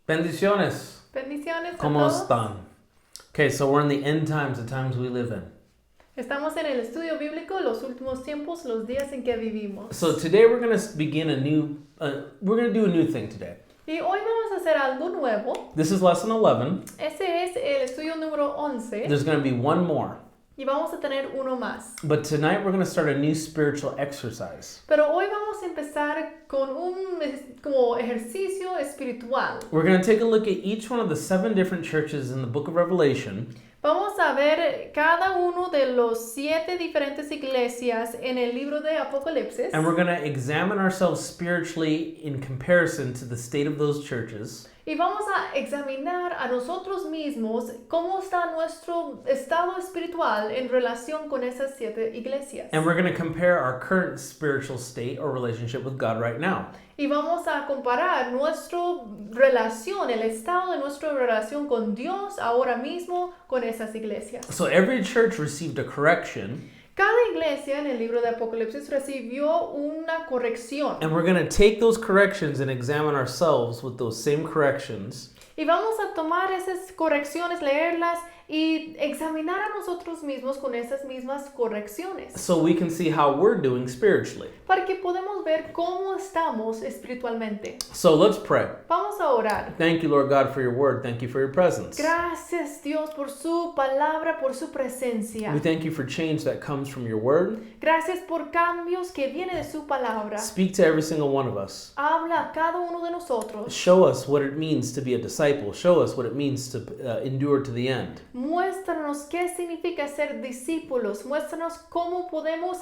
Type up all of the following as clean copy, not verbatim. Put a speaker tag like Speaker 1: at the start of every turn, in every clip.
Speaker 1: Bendiciones.
Speaker 2: Bendiciones a
Speaker 1: ¿Cómo
Speaker 2: todos.
Speaker 1: están? Okay, so we're in the end times, the times we live in.
Speaker 2: Estamos en el estudio bíblico, los últimos tiempos, los días en que vivimos.
Speaker 1: So today we're going to begin we're going to do a new thing today.
Speaker 2: Y hoy vamos a hacer algo nuevo.
Speaker 1: This is lesson 11.
Speaker 2: Ese es el estudio número 11
Speaker 1: There's going to be one more.
Speaker 2: y vamos a tener uno más.
Speaker 1: But tonight we're going to start a new spiritual exercise.
Speaker 2: Pero hoy vamos a empezar con un como ejercicio espiritual.
Speaker 1: We're going to take a look at each one of the 7 different churches in the book of Revelation.
Speaker 2: Vamos a ver cada uno de los 7 diferentes iglesias en el libro de Apocalipsis.
Speaker 1: And we're going to examine ourselves spiritually in comparison to the state of those churches.
Speaker 2: Y vamos a examinar a nosotros mismos cómo está nuestro estado espiritual en relación con esas 7 iglesias.
Speaker 1: And we're going to compare our current spiritual state or relationship with God right now.
Speaker 2: Y vamos a comparar nuestra relación, el estado de nuestra relación con Dios ahora mismo con esas iglesias.
Speaker 1: So every church received a correction.
Speaker 2: Cada iglesia en el libro de Apocalipsis recibió una corrección.
Speaker 1: And we're going to take those corrections and examine ourselves with those same corrections.
Speaker 2: Y vamos a tomar esas correcciones, leerlas y examinar a nosotros mismos con esas mismas correcciones.
Speaker 1: So we can see how we're doing spiritually.
Speaker 2: Para que podamos ver cómo estamos espiritualmente.
Speaker 1: So let's pray.
Speaker 2: Vamos a orar.
Speaker 1: Thank you, Lord God, for your word. Thank you for your presence.
Speaker 2: Gracias, Dios, por su palabra, por su presencia.
Speaker 1: We thank you for change that comes from your word.
Speaker 2: Gracias por cambios que vienen de su palabra.
Speaker 1: Speak to every single one of us.
Speaker 2: Habla a cada uno de nosotros.
Speaker 1: Show us what it means to be a disciple. Show us what it means to endure to the end.
Speaker 2: Muéstranos qué significa ser discípulos. Muéstranos cómo podemos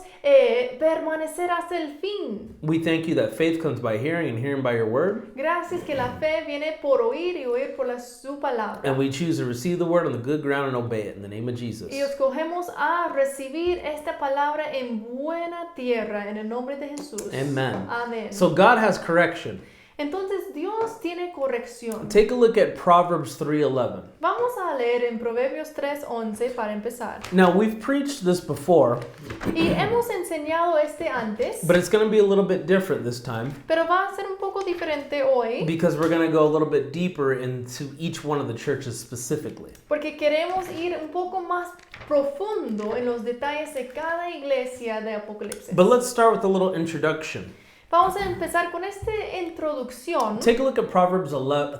Speaker 2: permanecer hasta el fin.
Speaker 1: We thank you that faith comes by hearing and hearing by your word.
Speaker 2: Gracias que la fe viene por oír y oír por su palabra.
Speaker 1: And we choose to receive the word on the good ground and obey it in the name of Jesus.
Speaker 2: Y escogemos a recibir esta palabra en buena tierra en el nombre de Jesús.
Speaker 1: Amen.
Speaker 2: Amén.
Speaker 1: So God has correction.
Speaker 2: Entonces Dios tiene corrección.
Speaker 1: Take a look at Proverbs 3:11.
Speaker 2: Vamos a leer en Proverbios 3:11 para empezar.
Speaker 1: Now, we've preached this before,
Speaker 2: Y hemos enseñado este antes,
Speaker 1: but it's going to be a little bit different this time
Speaker 2: pero va a ser un poco diferente hoy
Speaker 1: because we're going to go a little bit deeper into each one of the churches specifically.
Speaker 2: porque queremos ir un poco más profundo en los detalles de cada iglesia de Apocalipsis.
Speaker 1: But let's start with a little introduction.
Speaker 2: Vamos a empezar con esta introducción.
Speaker 1: Take a look at Proverbs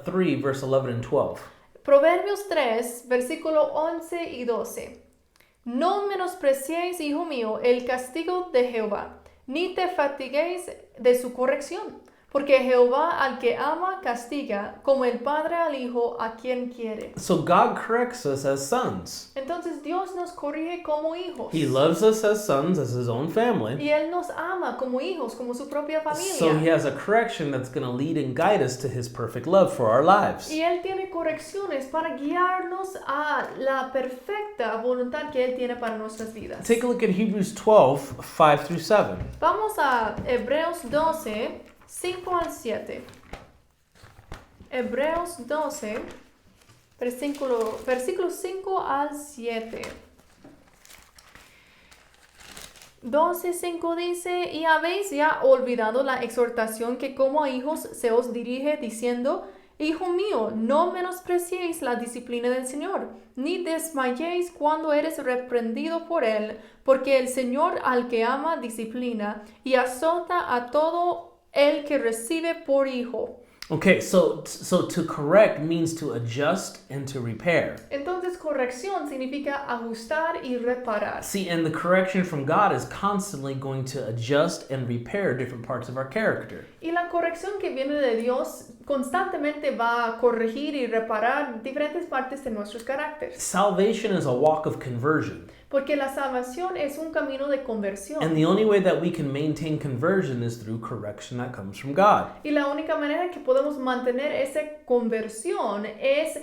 Speaker 1: 3, verse 11 and 12.
Speaker 2: Proverbios 3, versículo 11 y 12. No menospreciéis, hijo mío, el castigo de Jehová, ni te fatiguéis de su corrección, porque Jehová al que ama castiga, como el padre al hijo a quien quiere.
Speaker 1: So God corrects us as sons.
Speaker 2: Entonces Dios nos corrige como hijos.
Speaker 1: He loves us as sons, as his own family.
Speaker 2: Y Él nos ama como hijos, como su propia familia.
Speaker 1: So he has a correction that's going to lead and guide us to his perfect love for our lives.
Speaker 2: Y Él tiene correcciones para guiarnos a la perfecta voluntad que Él tiene para nuestras vidas.
Speaker 1: Take a look at Hebrews 12, 5 through 7.
Speaker 2: Vamos a Hebreos 12, 5 al 7. Hebreos 12, versículo 5 al 7. 12:5 dice, y habéis ya olvidado la exhortación que como a hijos se os dirige diciendo, Hijo mío, no menospreciéis la disciplina del Señor, ni desmayéis cuando eres reprendido por Él, porque el Señor al que ama disciplina y azota a todo el que recibe por hijo.
Speaker 1: Okay, so to correct means to adjust and to repair.
Speaker 2: Entonces, corrección significa ajustar y reparar.
Speaker 1: See, and the correction from God is constantly going to adjust and repair different parts of our character.
Speaker 2: Y la corrección que viene de Dios constantemente va a corregir y reparar diferentes partes de nuestros caracteres.
Speaker 1: Salvation is a walk of conversion.
Speaker 2: Porque la salvación es un camino de conversión.
Speaker 1: And the only way that we can maintain conversion is through correction that comes from God.
Speaker 2: Y la única manera que podemos mantener esa conversión es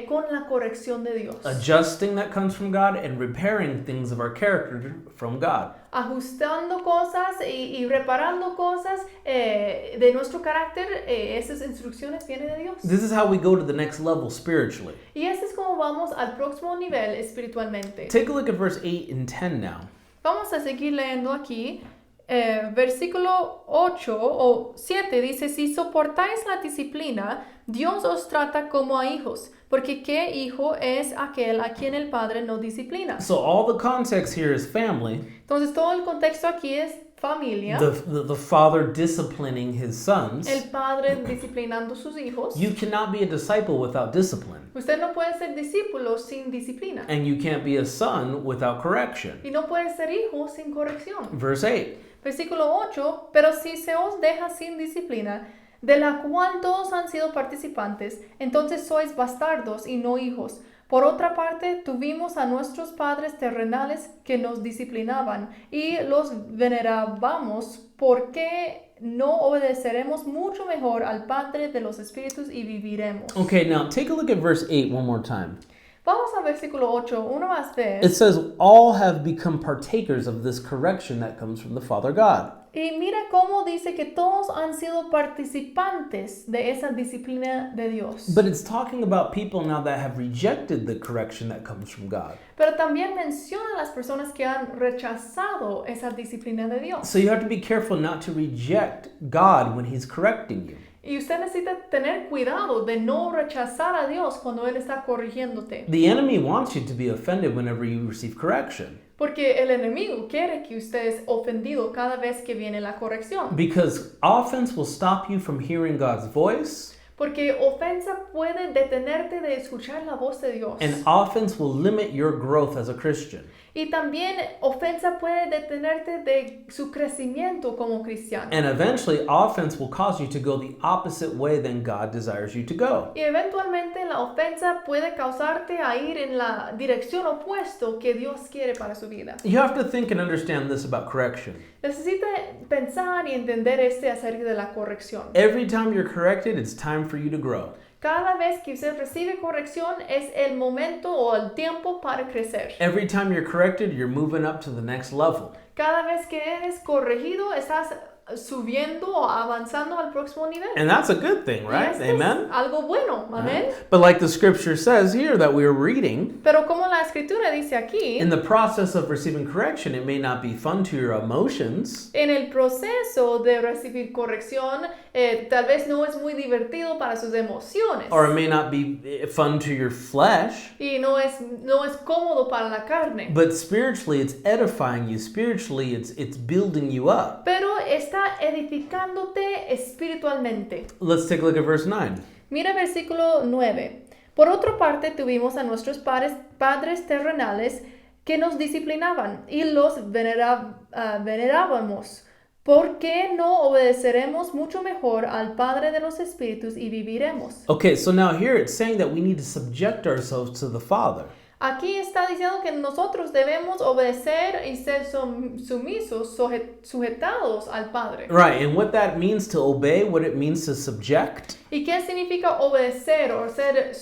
Speaker 2: con la corrección de Dios.
Speaker 1: Adjusting that comes from God and repairing things of our character from God.
Speaker 2: Ajustando cosas y reparando cosas de nuestro carácter, esas instrucciones vienen de Dios.
Speaker 1: This is how we go to the next level spiritually.
Speaker 2: Y así es como vamos al próximo nivel espiritualmente.
Speaker 1: Take a look at verse 8 and 10 now.
Speaker 2: Vamos a seguir leyendo aquí versículo 8 o 7 dice, si soportáis la disciplina, Dios os trata como a hijos, porque ¿qué hijo es aquel a quien el padre no disciplina?
Speaker 1: So all the context here is family.
Speaker 2: Entonces todo el contexto aquí es familia,
Speaker 1: The father disciplining his sons.
Speaker 2: el padre disciplinando sus hijos.
Speaker 1: You cannot be a disciple without discipline.
Speaker 2: Usted no puede ser discípulo sin disciplina
Speaker 1: And you can't be a son without correction.
Speaker 2: y no puede ser hijo sin corrección.
Speaker 1: Verse 8.
Speaker 2: Versículo 8, pero si se os deja sin disciplina, de la cual todos han sido participantes, entonces sois bastardos y no hijos. Por otra parte, tuvimos a nuestros padres terrenales que nos disciplinaban y los venerábamos, porque no obedeceremos mucho mejor al Padre de los Espíritus y viviremos.
Speaker 1: Okay, now take a look at verse 8 one more time.
Speaker 2: Vamos al versículo 8, una más vez.
Speaker 1: It says, all have become partakers of this correction that comes from the Father God.
Speaker 2: Y mira cómo dice que todos han sido participantes de esa disciplina de Dios.
Speaker 1: But it's talking about people now that have rejected the correction that comes from God.
Speaker 2: Pero también menciona a las personas que han rechazado esa disciplina de Dios.
Speaker 1: So you have to be careful not to reject God when He's correcting you.
Speaker 2: Y usted necesita tener cuidado de no rechazar a Dios cuando Él está corrigiéndote.
Speaker 1: The enemy wants you to be offended whenever you receive correction.
Speaker 2: Porque el enemigo quiere que usted es ofendido cada vez que viene la corrección.
Speaker 1: Because offense will stop you from hearing God's voice,
Speaker 2: Porque ofensa puede detenerte de escuchar la voz de Dios.
Speaker 1: and offense will limit your growth as a Christian.
Speaker 2: Y también ofensa puede detenerte de su crecimiento como cristiano.
Speaker 1: And eventually, offense will cause you to go the opposite way than God desires you to go.
Speaker 2: Y eventualmente la ofensa puede causarte a ir en la dirección opuesta que Dios quiere para su vida.
Speaker 1: You have to think and understand this about correction.
Speaker 2: Necesita pensar y entender acerca de la corrección.
Speaker 1: Every time you're corrected, it's time for you to grow.
Speaker 2: Cada vez que usted recibe corrección es el momento o el tiempo para crecer.
Speaker 1: Every time you're corrected, you're moving up to the next level.
Speaker 2: Cada vez que eres corregido, estás subiendo o avanzando al próximo nivel.
Speaker 1: And that's a good thing,
Speaker 2: Y
Speaker 1: right?
Speaker 2: esto
Speaker 1: Amen?
Speaker 2: es algo bueno, amén.
Speaker 1: But like the scripture says here that we're reading,
Speaker 2: Pero como la escritura dice aquí,
Speaker 1: in the process of receiving correction, it may not be fun to your emotions.
Speaker 2: en el proceso de recibir corrección, tal vez no es muy divertido para sus emociones.
Speaker 1: Or it may not be fun to your flesh.
Speaker 2: Y no es cómodo para la carne.
Speaker 1: But spiritually, it's edifying you. Spiritually, it's building you up.
Speaker 2: Pero está edificándote espiritualmente.
Speaker 1: Let's take a look at verse 9.
Speaker 2: Mira versículo 9. Por otra parte, tuvimos a nuestros padres terrenales que nos disciplinaban y los venerábamos. ¿Por qué no obedeceremos mucho mejor al Padre de los Espíritus y viviremos?
Speaker 1: Okay, so now here it's saying that we need to subject ourselves to the Father.
Speaker 2: Aquí está diciendo que nosotros debemos obedecer y ser sumisos, sujetados al Padre.
Speaker 1: Right, and what that means to obey, what it means to subject,
Speaker 2: ¿Y qué significa obedecer o ser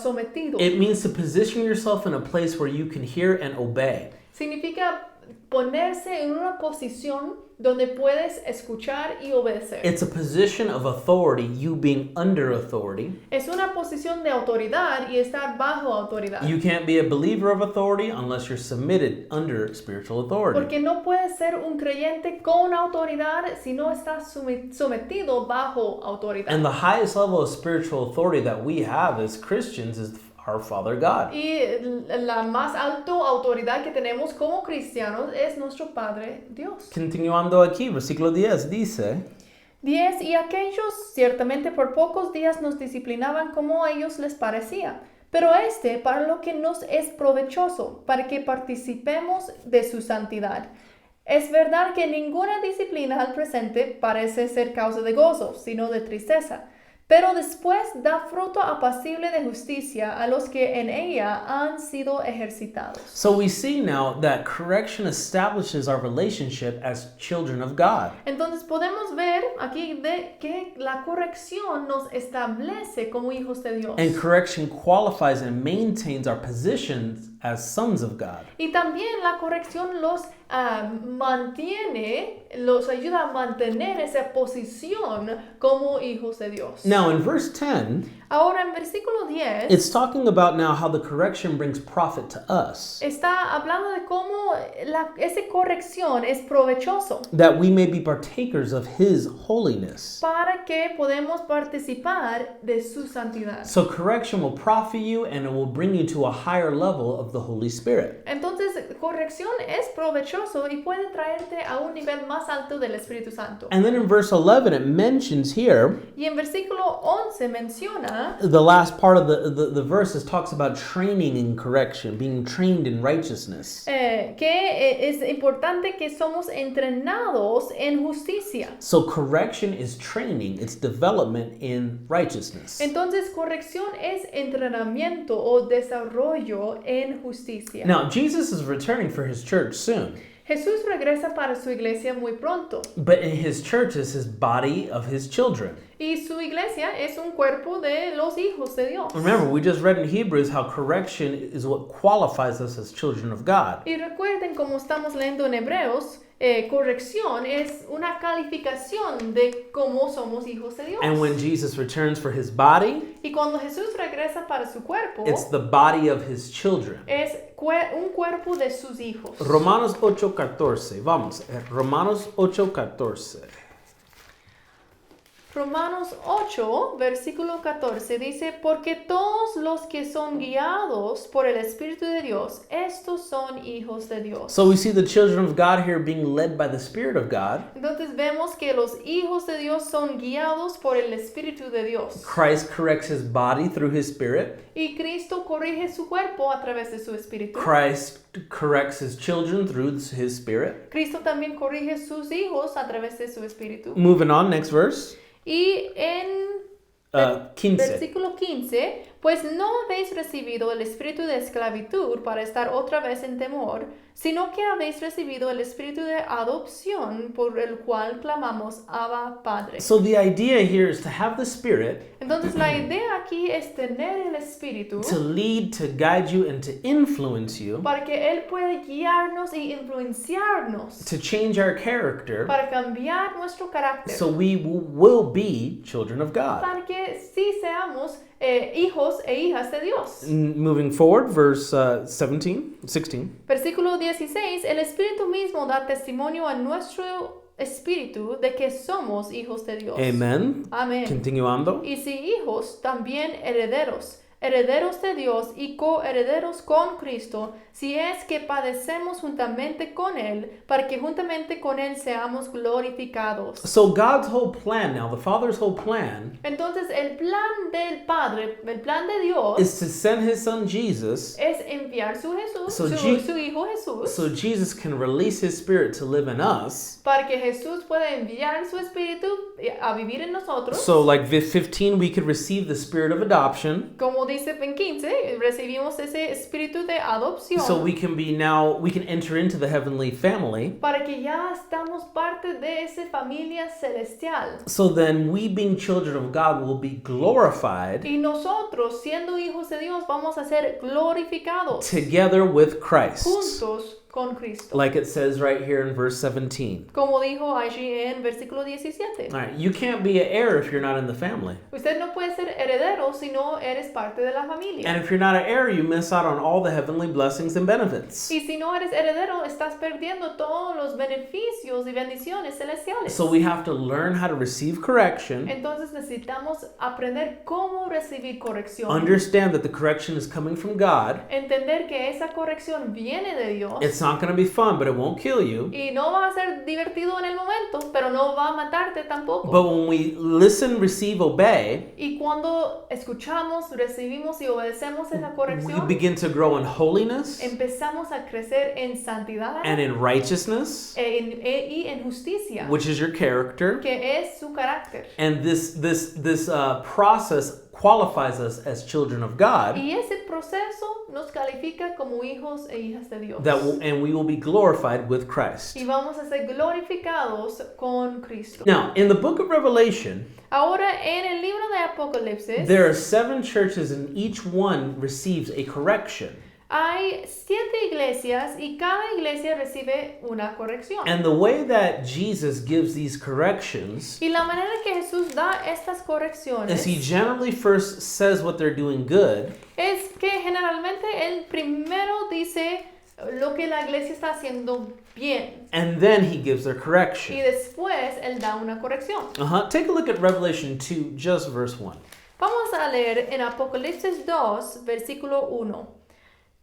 Speaker 2: sometido?
Speaker 1: it means to position yourself in a place where you can hear and obey.
Speaker 2: Significa ponerse en una posición donde puedes escuchar y obedecer.
Speaker 1: It's a position of authority, you being under authority.
Speaker 2: Es una posición de autoridad y estar bajo autoridad.
Speaker 1: You can't be a believer of authority unless you're submitted under spiritual authority.
Speaker 2: Porque no puedes ser un creyente con autoridad si no estás sometido bajo autoridad.
Speaker 1: And the highest level of spiritual authority that we have as Christians is our Father God.
Speaker 2: Y la más alta autoridad que tenemos como cristianos es nuestro Padre Dios.
Speaker 1: Continuando aquí, versículo 10 dice,
Speaker 2: 10. Y aquellos ciertamente por pocos días nos disciplinaban como a ellos les parecía, pero para lo que nos es provechoso, para que participemos de su santidad. Es verdad que ninguna disciplina al presente parece ser causa de gozo, sino de tristeza. Pero después da fruto apacible de justicia a los que en ella han sido ejercitados.
Speaker 1: So we see now that correction establishes our relationship as children of God.
Speaker 2: Entonces podemos ver aquí de que la corrección nos establece como hijos de Dios.
Speaker 1: And correction qualifies and maintains our positions as sons of God.
Speaker 2: Y también la corrección los mantiene los ayuda a mantener esa posición como hijos de Dios.
Speaker 1: Now, in verse 10,
Speaker 2: Ahora en versículo 10
Speaker 1: it's talking about now how the correction brings profit to us,
Speaker 2: está hablando de cómo esa corrección es provechoso
Speaker 1: that we may be partakers of his holiness.
Speaker 2: para que podamos participar de su santidad.
Speaker 1: So correction will profit you and it will bring you to a higher level of the Holy Spirit.
Speaker 2: Entonces, corrección es provechoso y puede traerte a un nivel más alto del Espíritu Santo.
Speaker 1: And then in verse 11, it mentions here,
Speaker 2: Y en versículo 11 menciona,
Speaker 1: the last part of the verses talks about training in correction, being trained in righteousness.
Speaker 2: que es importante que somos entrenados en justicia.
Speaker 1: So correction is training, it's development in righteousness.
Speaker 2: Entonces, corrección es entrenamiento o desarrollo en justicia.
Speaker 1: Now, Jesus is returning for his church soon,
Speaker 2: Jesús regresa para su iglesia muy pronto.
Speaker 1: but in his church is his body of his children.
Speaker 2: Y su iglesia es un cuerpo de los hijos de Dios.
Speaker 1: Remember, we just read in Hebrews how correction is what qualifies us as children of God.
Speaker 2: Y recuerden, como estamos leyendo en Hebreos, corrección es una calificación de cómo somos hijos de Dios.
Speaker 1: And when Jesus returns for his body,
Speaker 2: Y cuando Jesús regresa para su cuerpo,
Speaker 1: it's the body of his children.
Speaker 2: es un cuerpo de sus hijos.
Speaker 1: Romanos 8:14. Vamos, Romanos 8:14.
Speaker 2: Romanos 8, versículo 14 dice, porque todos los que son guiados por el Espíritu de Dios, estos son hijos de Dios.
Speaker 1: So we see the children of God here being led by the Spirit of God.
Speaker 2: Entonces vemos que los hijos de Dios son guiados por el Espíritu de Dios.
Speaker 1: Christ corrects his body through his Spirit.
Speaker 2: Y Cristo corrige su cuerpo a través de su Espíritu.
Speaker 1: Christ corrects his children through his Spirit.
Speaker 2: Cristo también corrige sus hijos a través de su Espíritu.
Speaker 1: Moving on, next verse.
Speaker 2: Y en
Speaker 1: 15.
Speaker 2: versículo 15, pues no habéis recibido el espíritu de esclavitud para estar otra vez en temor, sino que habéis recibido el espíritu de adopción por el cual clamamos Abba Padre.
Speaker 1: So the idea here is to have the Spirit
Speaker 2: Entonces la idea aquí es tener el espíritu
Speaker 1: to lead, to guide you, and to influence you,
Speaker 2: para que Él pueda guiarnos y influenciarnos,
Speaker 1: to change our character,
Speaker 2: para cambiar nuestro carácter,
Speaker 1: so we will be children of God.
Speaker 2: para que sí seamos hijos e hijas de Dios.
Speaker 1: Moving forward, verse 16.
Speaker 2: Versículo 16, el Espíritu mismo da testimonio a nuestro espíritu de que somos hijos de Dios.
Speaker 1: Amen.
Speaker 2: Amén.
Speaker 1: Continuando.
Speaker 2: Y si hijos, también herederos, herederos de Dios y coherederos con Cristo, si es que padecemos juntamente con Él, para que juntamente con Él seamos glorificados.
Speaker 1: So God's whole plan now, the Father's whole plan,
Speaker 2: Entonces, el plan del Padre, el plan de Dios,
Speaker 1: is to send his son Jesus
Speaker 2: es enviar su Jesús,
Speaker 1: So
Speaker 2: su Hijo Jesús,
Speaker 1: so Jesus can release his Spirit to live in us.
Speaker 2: para que Jesús pueda enviar su Espíritu a vivir en nosotros.
Speaker 1: So like 15, we could receive the Spirit of adoption.
Speaker 2: Como dice en 15, recibimos ese espíritu de adopción.
Speaker 1: So we can enter into the heavenly family.
Speaker 2: Para que ya estamos parte de esa familia celestial.
Speaker 1: So then we being children of God will be glorified
Speaker 2: Y nosotros, siendo hijos de Dios, vamos a ser glorificados
Speaker 1: together with Christ.
Speaker 2: juntos con Cristo.
Speaker 1: Like it says right here in verse 17.
Speaker 2: Como dijo allí en versículo 17.
Speaker 1: All right, you can't be an heir if you're not in the family.
Speaker 2: Usted no puede ser heredero si no eres parte de la familia.
Speaker 1: And if you're not an heir, you miss out on all the heavenly blessings and benefits.
Speaker 2: Y si no eres heredero, estás perdiendo todos los beneficios y bendiciones celestiales.
Speaker 1: So we have to learn how to receive correction,
Speaker 2: Entonces necesitamos aprender cómo recibir corrección.
Speaker 1: understand that the correction is coming from God.
Speaker 2: Entender que esa corrección viene de Dios.
Speaker 1: It's not going to be fun, but it won't kill you.
Speaker 2: Y no va a ser divertido en el momento, pero no va a matarte tampoco.
Speaker 1: But when we listen, receive, obey,
Speaker 2: Y cuando escuchamos, recibimos y obedecemos esa
Speaker 1: we
Speaker 2: corrección,
Speaker 1: begin to grow in holiness
Speaker 2: empezamos a crecer en santidad
Speaker 1: and in righteousness,
Speaker 2: y en justicia,
Speaker 1: which is your character.
Speaker 2: que es su carácter.
Speaker 1: And this process qualifies us as children of God,
Speaker 2: Y ese proceso nos califica como hijos e hijas de Dios.
Speaker 1: and we will be glorified with Christ.
Speaker 2: Y vamos a ser glorificados con Cristo.
Speaker 1: Now, in the book of Revelation,
Speaker 2: Ahora, en el libro de Apocalipsis,
Speaker 1: there are 7 churches and each one receives a correction.
Speaker 2: Hay 7 iglesias y cada iglesia recibe una corrección.
Speaker 1: And the way that Jesus gives these corrections
Speaker 2: Y la manera que Jesús da estas
Speaker 1: is
Speaker 2: correcciones
Speaker 1: he generally first says what they're doing good,
Speaker 2: es que generalmente él primero dice lo que la iglesia está haciendo bien
Speaker 1: and then he gives their
Speaker 2: y
Speaker 1: correction.
Speaker 2: después él da una corrección.
Speaker 1: Take a look at Revelation 2, just verse 1.
Speaker 2: Vamos a leer en Apocalipsis 2, versículo 1.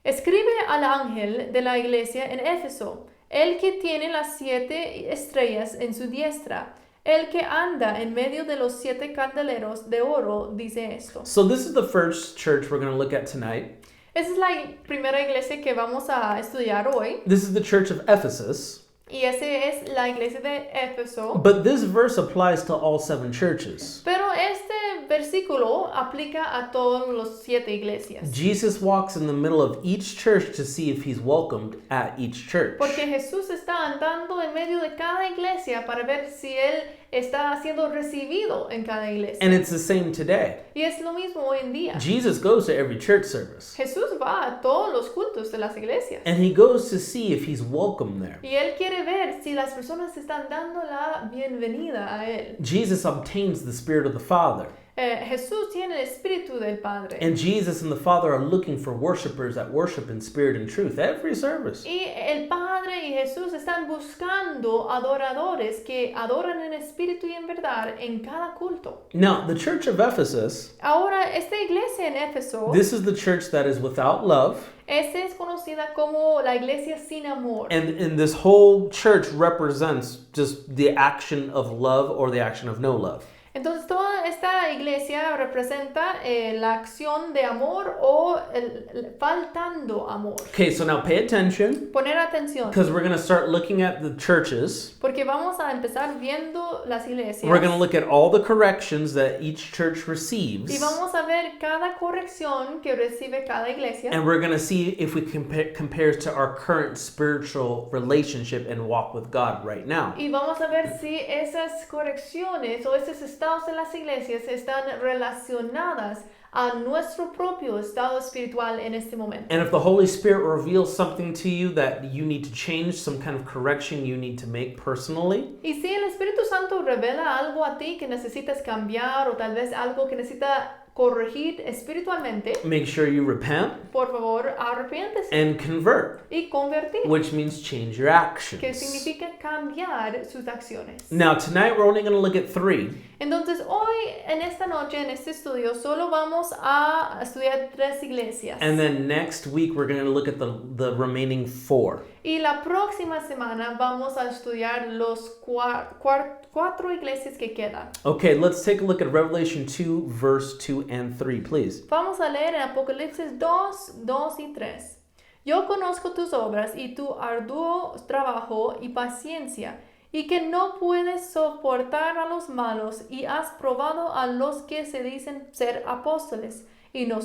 Speaker 2: Escribe al ángel de la iglesia en Éfeso, el que tiene las 7 estrellas en su diestra, el que anda en medio de los 7 candeleros de oro, dice esto.
Speaker 1: So this is the first church we're going to look at tonight.
Speaker 2: Esa es la primera iglesia que vamos a estudiar hoy,
Speaker 1: This is the church of Ephesus.
Speaker 2: y esa es la iglesia de Éfeso.
Speaker 1: But this verse applies to all 7 churches.
Speaker 2: Pero este versículo aplica a todas las 7 iglesias.
Speaker 1: Jesus walks in the middle of each church to see if he's welcomed at each church.
Speaker 2: Porque Jesús está andando en medio de cada iglesia para ver si Él está siendo recibido en cada iglesia.
Speaker 1: And it's the same today.
Speaker 2: Y es lo mismo hoy en día.
Speaker 1: Jesus goes to every church service.
Speaker 2: Jesús va a todos los cultos de las iglesias.
Speaker 1: And he goes to see if he's welcome there.
Speaker 2: Y Él quiere ver si las personas están dando la bienvenida a Él.
Speaker 1: Jesus obtains the Spirit of the Father.
Speaker 2: Jesús tiene el espíritu del Padre.
Speaker 1: And Jesus and the Father are looking for worshipers that worship in spirit and truth every service.
Speaker 2: Y el Padre y Jesús están buscando adoradores que adoran en espíritu y en verdad en cada culto.
Speaker 1: Now, the church of Ephesus,
Speaker 2: Ahora, esta iglesia en Éfeso,
Speaker 1: this is the church that is without love.
Speaker 2: esta es conocida como la iglesia sin amor.
Speaker 1: And this whole church represents just the action of love or the action of no love.
Speaker 2: Entonces, toda esta iglesia representa la acción de amor o el faltando amor.
Speaker 1: Okay, so now pay attention
Speaker 2: Poner atención,
Speaker 1: because we're going to start looking at the churches.
Speaker 2: porque vamos a empezar viendo las iglesias.
Speaker 1: We're going to look at all the corrections that each church
Speaker 2: Y
Speaker 1: receives.
Speaker 2: vamos a ver cada corrección que recibe cada iglesia.
Speaker 1: And we're going to see if we compares to our current spiritual relationship and walk with God right now.
Speaker 2: Y vamos a ver si esas correcciones o esos estados en las iglesias están relacionadas a nuestro propio estado espiritual en este momento.
Speaker 1: And if the Holy Spirit reveals something to you that you need to change, some kind of correction you need to make personally,
Speaker 2: Y si el Espíritu Santo revela algo a ti que necesitas cambiar o tal vez algo que necesita corregir espiritualmente,
Speaker 1: make sure you repent
Speaker 2: por favor, arrepiéntese
Speaker 1: and convert,
Speaker 2: y convertir,
Speaker 1: which means change your
Speaker 2: que
Speaker 1: actions.
Speaker 2: significa cambiar sus acciones.
Speaker 1: Now, tonight we're only going to look at 3.
Speaker 2: Entonces, hoy, en esta noche, en este estudio, solo vamos a estudiar 3 iglesias.
Speaker 1: And then next week we're going to look at the remaining 4.
Speaker 2: Y la próxima semana vamos a estudiar los 4 iglesias que quedan.
Speaker 1: Okay, let's take a look at Revelation 2, verse 2 and 3, please.
Speaker 2: Vamos a leer en Apocalipsis 2, 2 y 3. Yo conozco tus obras y tu arduo trabajo y paciencia, y que no puedes soportar a los malos, y has probado a los que se dicen ser apóstoles, y no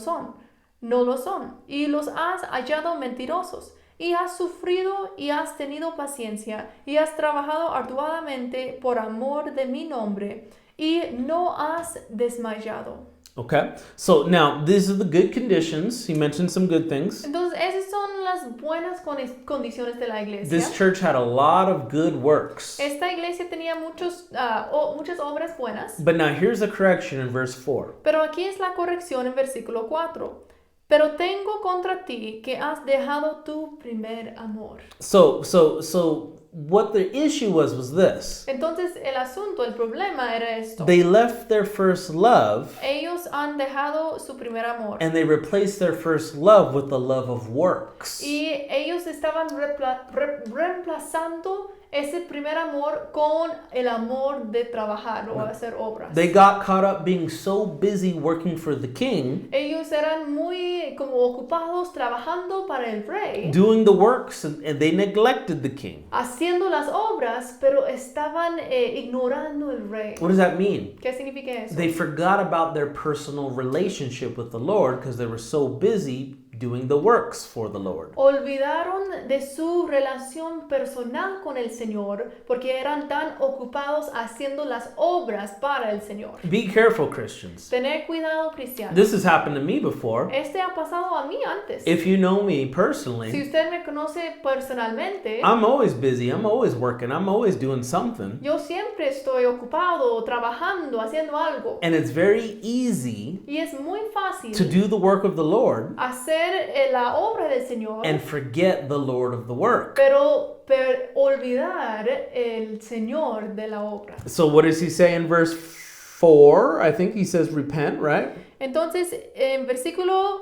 Speaker 2: lo son, y los has hallado mentirosos, y has sufrido y has tenido paciencia, y has trabajado arduamente por amor de mi nombre, y no has desmayado.
Speaker 1: Okay, so now these are the good conditions. He mentioned some good things.
Speaker 2: Entonces, esas son las buenas condiciones de la iglesia.
Speaker 1: This church had a lot of good works.
Speaker 2: Esta iglesia tenía muchas obras buenas,
Speaker 1: But now here's the correction in verse 4.
Speaker 2: pero aquí es la corrección en versículo 4. Pero tengo contra ti que has dejado tu primer amor.
Speaker 1: So what the issue was this.
Speaker 2: Entonces, el asunto, el problema era esto.
Speaker 1: They left their first love
Speaker 2: Ellos han dejado su primer amor.
Speaker 1: and they replaced their first love with the love of works.
Speaker 2: Y ellos estaban reemplazando ese primer amor con el amor de trabajar o hacer obras.
Speaker 1: They got caught up being so busy working for the king,
Speaker 2: Ellos eran muy como ocupados trabajando para el rey,
Speaker 1: doing the works, and they neglected the king.
Speaker 2: haciendo las obras, pero estaban ignorando el rey.
Speaker 1: What does that mean?
Speaker 2: ¿Qué significa eso?
Speaker 1: They forgot about their personal relationship with the Lord because they were so busy doing the works for the Lord.
Speaker 2: Olvidaron de su relación personal con el Señor porque eran tan ocupados haciendo las obras para el Señor.
Speaker 1: Be careful, Christians.
Speaker 2: Tener cuidado, cristianos.
Speaker 1: This has happened to me before.
Speaker 2: Este ha pasado a mí antes.
Speaker 1: If you know me
Speaker 2: Si
Speaker 1: personally,
Speaker 2: usted me conoce personalmente,
Speaker 1: I'm always busy, I'm always working, I'm always doing something.
Speaker 2: yo siempre estoy ocupado, trabajando, haciendo algo.
Speaker 1: And it's very easy
Speaker 2: Y es muy fácil
Speaker 1: to do the work of the Lord
Speaker 2: hacer la obra del Señor,
Speaker 1: and forget the Lord of the work.
Speaker 2: pero olvidar el Señor de la obra.
Speaker 1: So what does he say in verse 4? I think he says repent, right?
Speaker 2: Entonces, en versículo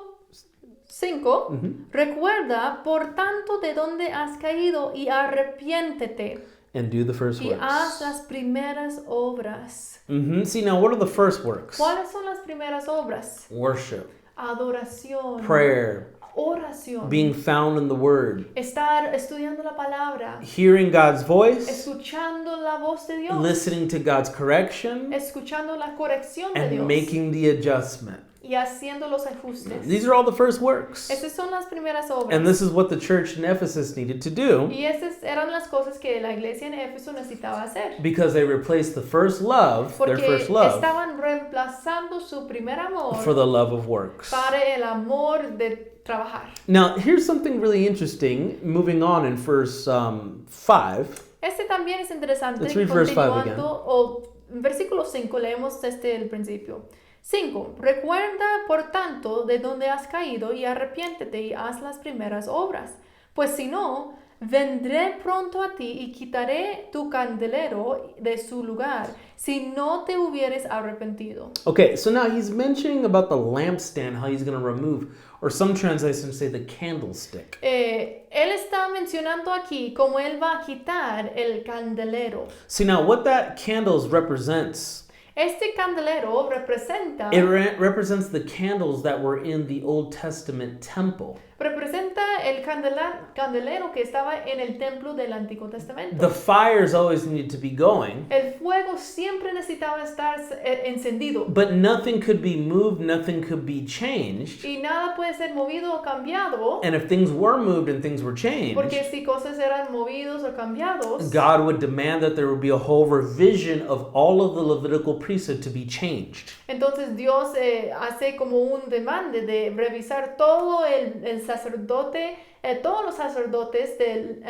Speaker 2: 5, recuerda, por tanto, de dónde has caído y arrepiéntete
Speaker 1: And do the first
Speaker 2: y haz
Speaker 1: works.
Speaker 2: las primeras obras.
Speaker 1: See, now what are the first works?
Speaker 2: ¿Cuáles son las primeras obras?
Speaker 1: Worship,
Speaker 2: Adoración,
Speaker 1: prayer,
Speaker 2: oración,
Speaker 1: being found in the Word,
Speaker 2: estar estudiando la palabra,
Speaker 1: hearing God's voice,
Speaker 2: escuchando la voz de Dios,
Speaker 1: listening to God's correction,
Speaker 2: escuchando la corrección de
Speaker 1: and
Speaker 2: Dios
Speaker 1: making the adjustment.
Speaker 2: y haciendo los ajustes.
Speaker 1: These are all the first works.
Speaker 2: Esas son las primeras obras.
Speaker 1: And this is what the church in Ephesus needed to do
Speaker 2: Y esas eran las cosas que la iglesia en Éfeso necesitaba hacer.
Speaker 1: because they replaced the first love, their
Speaker 2: Porque
Speaker 1: first love,
Speaker 2: estaban reemplazando su primer amor
Speaker 1: for the love of works.
Speaker 2: para el amor de trabajar.
Speaker 1: Now, here's something really interesting moving on in verse 5.
Speaker 2: Este también es interesante.
Speaker 1: Let's read verse 5 again.
Speaker 2: En versículo 5 leemos desde el principio. 5. Recuerda, por tanto, de dónde has caído y arrepiéntete y haz las primeras obras. Pues si no, vendré pronto a ti y quitaré tu candelero de su lugar, si no te hubieres arrepentido.
Speaker 1: Okay, so now he's mentioning about the lampstand, how he's going to remove, or some translations say the candlestick.
Speaker 2: Él está mencionando aquí cómo él va a quitar el candelero.
Speaker 1: See, now what that candles represents,
Speaker 2: Este candelero representa
Speaker 1: represents the candles that were in the Old Testament temple.
Speaker 2: el candelero que estaba en el templo del Antiguo Testamento.
Speaker 1: The fires always needed to be going,
Speaker 2: El fuego siempre necesitaba estar encendido
Speaker 1: but nothing could be moved, nothing could be changed.
Speaker 2: y nada puede ser movido o cambiado,
Speaker 1: And if things were moved and things were changed,
Speaker 2: porque si cosas eran movidos o cambiados,
Speaker 1: God would demand that there would be a whole revision of all of the Levitical priesthood to be changed.
Speaker 2: entonces Dios hace como un demande de revisar todo el sacerdote, todos los sacerdotes del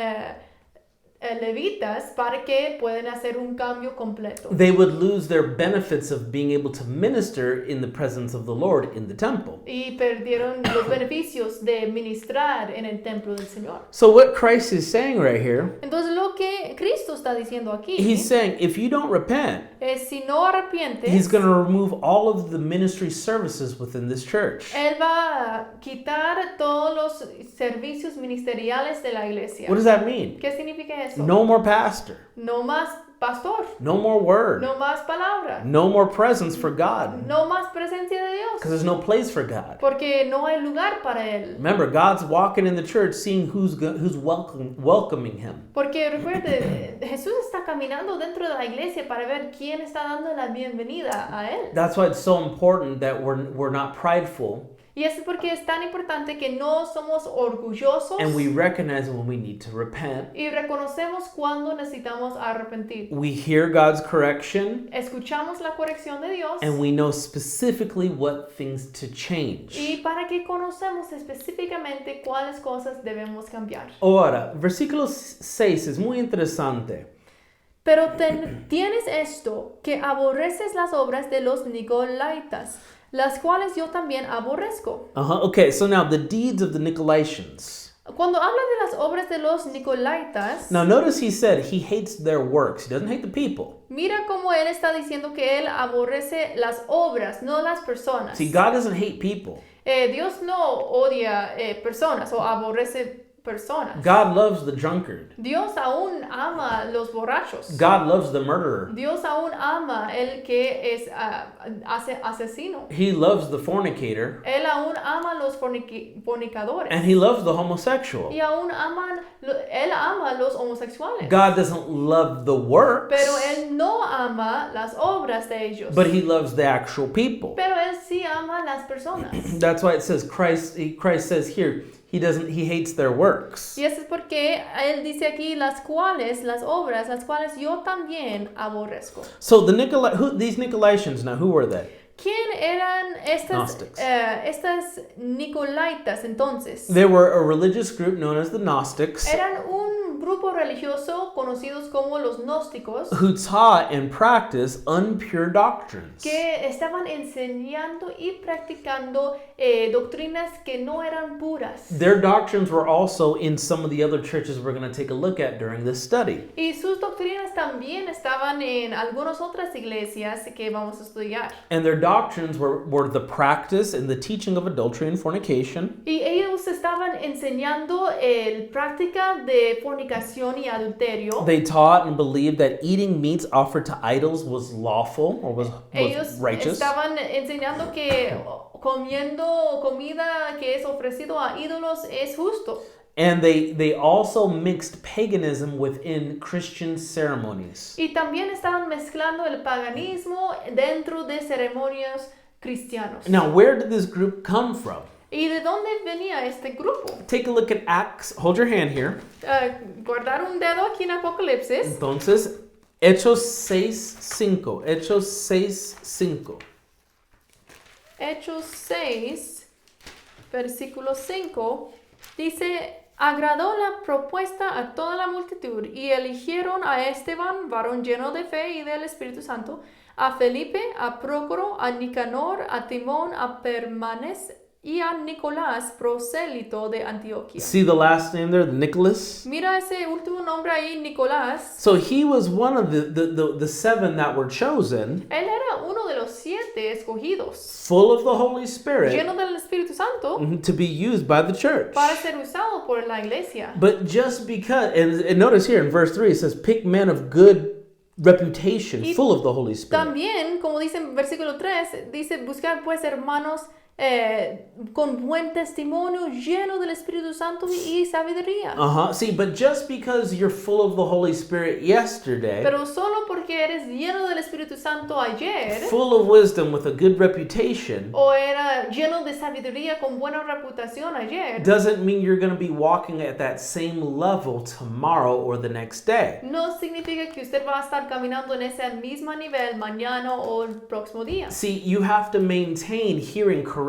Speaker 2: levitas para que puedan hacer un cambio completo.
Speaker 1: They would lose their benefits of being able to minister in the presence of the Lord in the temple.
Speaker 2: Y perdieron los beneficios de ministrar en el templo del Señor.
Speaker 1: So what Christ is saying right here,
Speaker 2: Entonces lo que Cristo está diciendo aquí
Speaker 1: he's saying if you don't repent,
Speaker 2: es si no arrepientes,
Speaker 1: he's going to remove all of the ministry services within this church.
Speaker 2: Él va a quitar todos los servicios ministeriales de la iglesia.
Speaker 1: What does that mean?
Speaker 2: ¿Qué significa eso?
Speaker 1: No more pastor,
Speaker 2: No más pastor,
Speaker 1: no more word,
Speaker 2: no más palabra,
Speaker 1: no more presence for God,
Speaker 2: no más presencia de Dios,
Speaker 1: because there's no place for God.
Speaker 2: porque no hay lugar para Él.
Speaker 1: Remember, God's walking in the church, seeing who's welcoming him.
Speaker 2: Porque recuerde, Jesús está caminando dentro de la iglesia para ver quién está dando la bienvenida a Él.
Speaker 1: That's why it's so important that we're not prideful,
Speaker 2: Y es porque es tan importante que no somos orgullosos
Speaker 1: and we recognize when we need to repent.
Speaker 2: y reconocemos cuando necesitamos arrepentir.
Speaker 1: We hear God's correction,
Speaker 2: Escuchamos la corrección de Dios
Speaker 1: and we know specifically what things to change.
Speaker 2: y para que conocemos específicamente cuáles cosas debemos cambiar.
Speaker 1: Ahora, versículo 6 es muy interesante.
Speaker 2: Pero tienes esto, que aborreces las obras de los Nicolaitas, las cuales yo también aborrezco.
Speaker 1: Okay, so now the deeds of the Nicolaitans.
Speaker 2: Cuando habla de las obras de los Nicolaitas,
Speaker 1: Now notice he said he hates their works. He doesn't hate the people.
Speaker 2: mira cómo él está diciendo que él aborrece las obras, no las personas.
Speaker 1: See, God doesn't hate people.
Speaker 2: Dios no odia personas o aborrece personas.
Speaker 1: God loves the drunkard.
Speaker 2: Dios aún ama los borrachos.
Speaker 1: God loves the murderer.
Speaker 2: Dios aún ama el que es asesino.
Speaker 1: He loves the fornicator.
Speaker 2: Él aún ama los fornicadores.
Speaker 1: And he loves the homosexual.
Speaker 2: Y aún él ama a los homosexuales.
Speaker 1: God doesn't love the works,
Speaker 2: Pero él no ama las obras de ellos.
Speaker 1: but he loves the actual people.
Speaker 2: Pero él sí ama a las personas.
Speaker 1: That's why it says Christ says here, he hates their works.
Speaker 2: Y eso es porque él dice aquí las obras, las cuales yo también aborrezco.
Speaker 1: So these Nicolaitans, now who were they?
Speaker 2: ¿Quién eran
Speaker 1: Gnostics.
Speaker 2: estas Nicolaitas entonces?
Speaker 1: They were a religious group known as the Gnostics
Speaker 2: Eran un grupo religioso conocidos como los gnósticos
Speaker 1: who taught and practiced unpure doctrines.
Speaker 2: que estaban enseñando y practicando doctrinas que no eran puras.
Speaker 1: Their doctrines were also in some of the other churches we're going to take a look at during this study.
Speaker 2: Y sus doctrinas también estaban en algunas otras iglesias que vamos a estudiar.
Speaker 1: And their doctrines were the practice and the teaching of adultery and fornication,
Speaker 2: Y ellos estaban enseñando práctica de fornicación y adulterio.
Speaker 1: they taught and believed that eating meats offered to idols was lawful or was
Speaker 2: Ellos
Speaker 1: righteous.
Speaker 2: estaban enseñando que comiendo comida que es ofrecido a ídolos es justo.
Speaker 1: And they also mixed paganism within Christian ceremonies.
Speaker 2: Y también estaban mezclando el paganismo dentro de ceremonias cristianos.
Speaker 1: Now, where did this group come from?
Speaker 2: ¿Y de dónde venía este grupo?
Speaker 1: Take a look at Acts. Hold your hand here.
Speaker 2: Guardar un dedo aquí en Apocalipsis.
Speaker 1: Entonces, Hechos 6:5. Hechos 6:5.
Speaker 2: Hechos 6, versículo 5, dice, agradó la propuesta a toda la multitud y eligieron a Esteban, varón lleno de fe y del Espíritu Santo, a Felipe, a Prócoro, a Nicanor, a Timón, a Parmenas y a Nicolás, prosélito de Antioquía.
Speaker 1: See the last name there, Nicholas?
Speaker 2: Mira ese último nombre ahí, Nicolás.
Speaker 1: So he was one of the seven that were chosen,
Speaker 2: Él era uno de los 7 escogidos,
Speaker 1: full of the Holy Spirit,
Speaker 2: lleno del Espíritu Santo,
Speaker 1: to be used by the church.
Speaker 2: para ser usado por la iglesia.
Speaker 1: But just because, and notice here in verse 3, it says, pick men of good reputation,
Speaker 2: Y
Speaker 1: full of the Holy Spirit.
Speaker 2: También, como dice en versículo 3, dice, buscar pues hermanos con buen testimonio, lleno del Espíritu Santo y sabiduría.
Speaker 1: See, but just because you're full of the Holy Spirit yesterday,
Speaker 2: Pero solo porque eres lleno del Espíritu Santo ayer,
Speaker 1: full of wisdom with a good reputation,
Speaker 2: o era lleno de sabiduría con buena reputación ayer,
Speaker 1: doesn't mean you're going to be walking at that same level tomorrow or the next day.
Speaker 2: no significa que usted va a estar caminando en ese mismo nivel mañana o el próximo día.
Speaker 1: See, you have to maintain hearing correction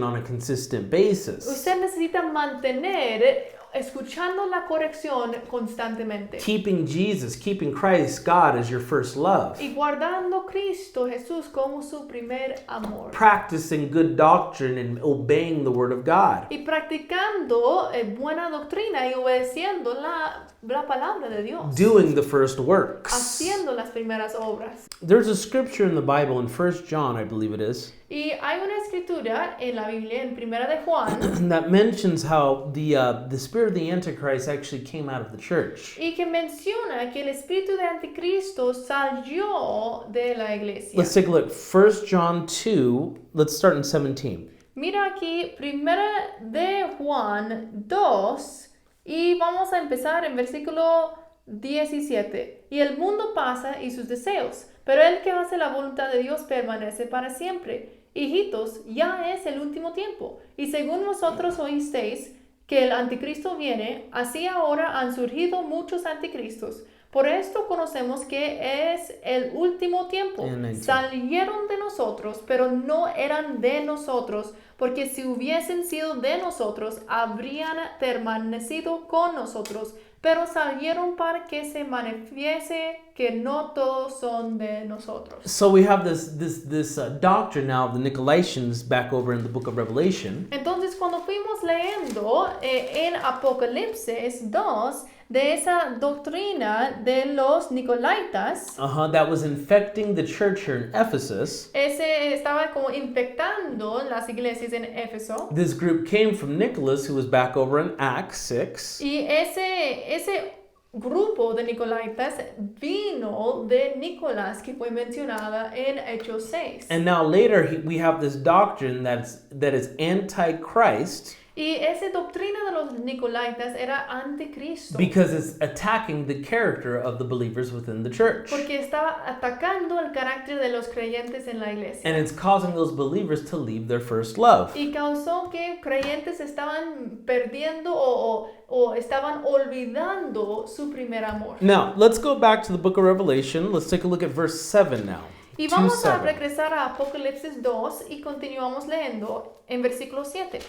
Speaker 1: on a consistent basis.
Speaker 2: Usted necesita mantener escuchando la corrección constantemente.
Speaker 1: Keeping Jesus, keeping Christ, God as your first love.
Speaker 2: Y guardando Cristo Jesús como su primer amor.
Speaker 1: Practicing good doctrine and obeying the word of God.
Speaker 2: Y practicando buena doctrina y obedeciendo la palabra de Dios.
Speaker 1: Doing the first works.
Speaker 2: Haciendo las primeras obras.
Speaker 1: There's a scripture in the Bible in 1 John, I believe it is,
Speaker 2: Y hay una escritura en la Biblia, en Primera de Juan,
Speaker 1: that mentions how the spirit of the Antichrist actually came out of the church.
Speaker 2: y que menciona que el espíritu de Anticristo salió de la iglesia.
Speaker 1: Let's take a look. 1 John 2, let's start in 17.
Speaker 2: Mira aquí, Primera de Juan 2, y vamos a empezar en versículo 17. Y el mundo pasa y sus deseos, pero el que hace la voluntad de Dios permanece para siempre. Hijitos, ya es el último tiempo, y según vosotros oísteis que el anticristo viene, así ahora han surgido muchos anticristos. Por esto conocemos que es el último tiempo.
Speaker 1: Amen.
Speaker 2: Salieron de nosotros, pero no eran de nosotros, porque si hubiesen sido de nosotros, habrían permanecido con nosotros. Pero salieron para que se manifieste que no todos son de nosotros.
Speaker 1: So we have this doctrine now of the Nicolaitans back over in the book of Revelation.
Speaker 2: Entonces, cuando fuimos leyendo en Apocalipsis 2, de esa doctrina de los Nicolaitas.
Speaker 1: that was infecting the church here in Ephesus.
Speaker 2: Ese estaba como infectando las iglesias en Éfeso.
Speaker 1: This group came from Nicholas, who was back over in Acts 6.
Speaker 2: Y ese grupo de Nicolaitas vino de Nicolás, que fue mencionada en Hechos 6.
Speaker 1: And now later we have this doctrine that is antichrist
Speaker 2: Y esa doctrina de los Nicolaitas era anticristo.
Speaker 1: because it's attacking the character of the believers within the church.
Speaker 2: Porque estaba atacando el carácter de los creyentes en la iglesia.
Speaker 1: And it's causing those believers to leave their first love.
Speaker 2: Y causó que creyentes estaban perdiendo o estaban olvidando su primer amor.
Speaker 1: Now, let's go back to the book of Revelation. Let's take a look at verse 7 now.
Speaker 2: Y vamos a
Speaker 1: 2:7.
Speaker 2: regresar a Apocalipsis 2 y continuamos leyendo en versículo 7.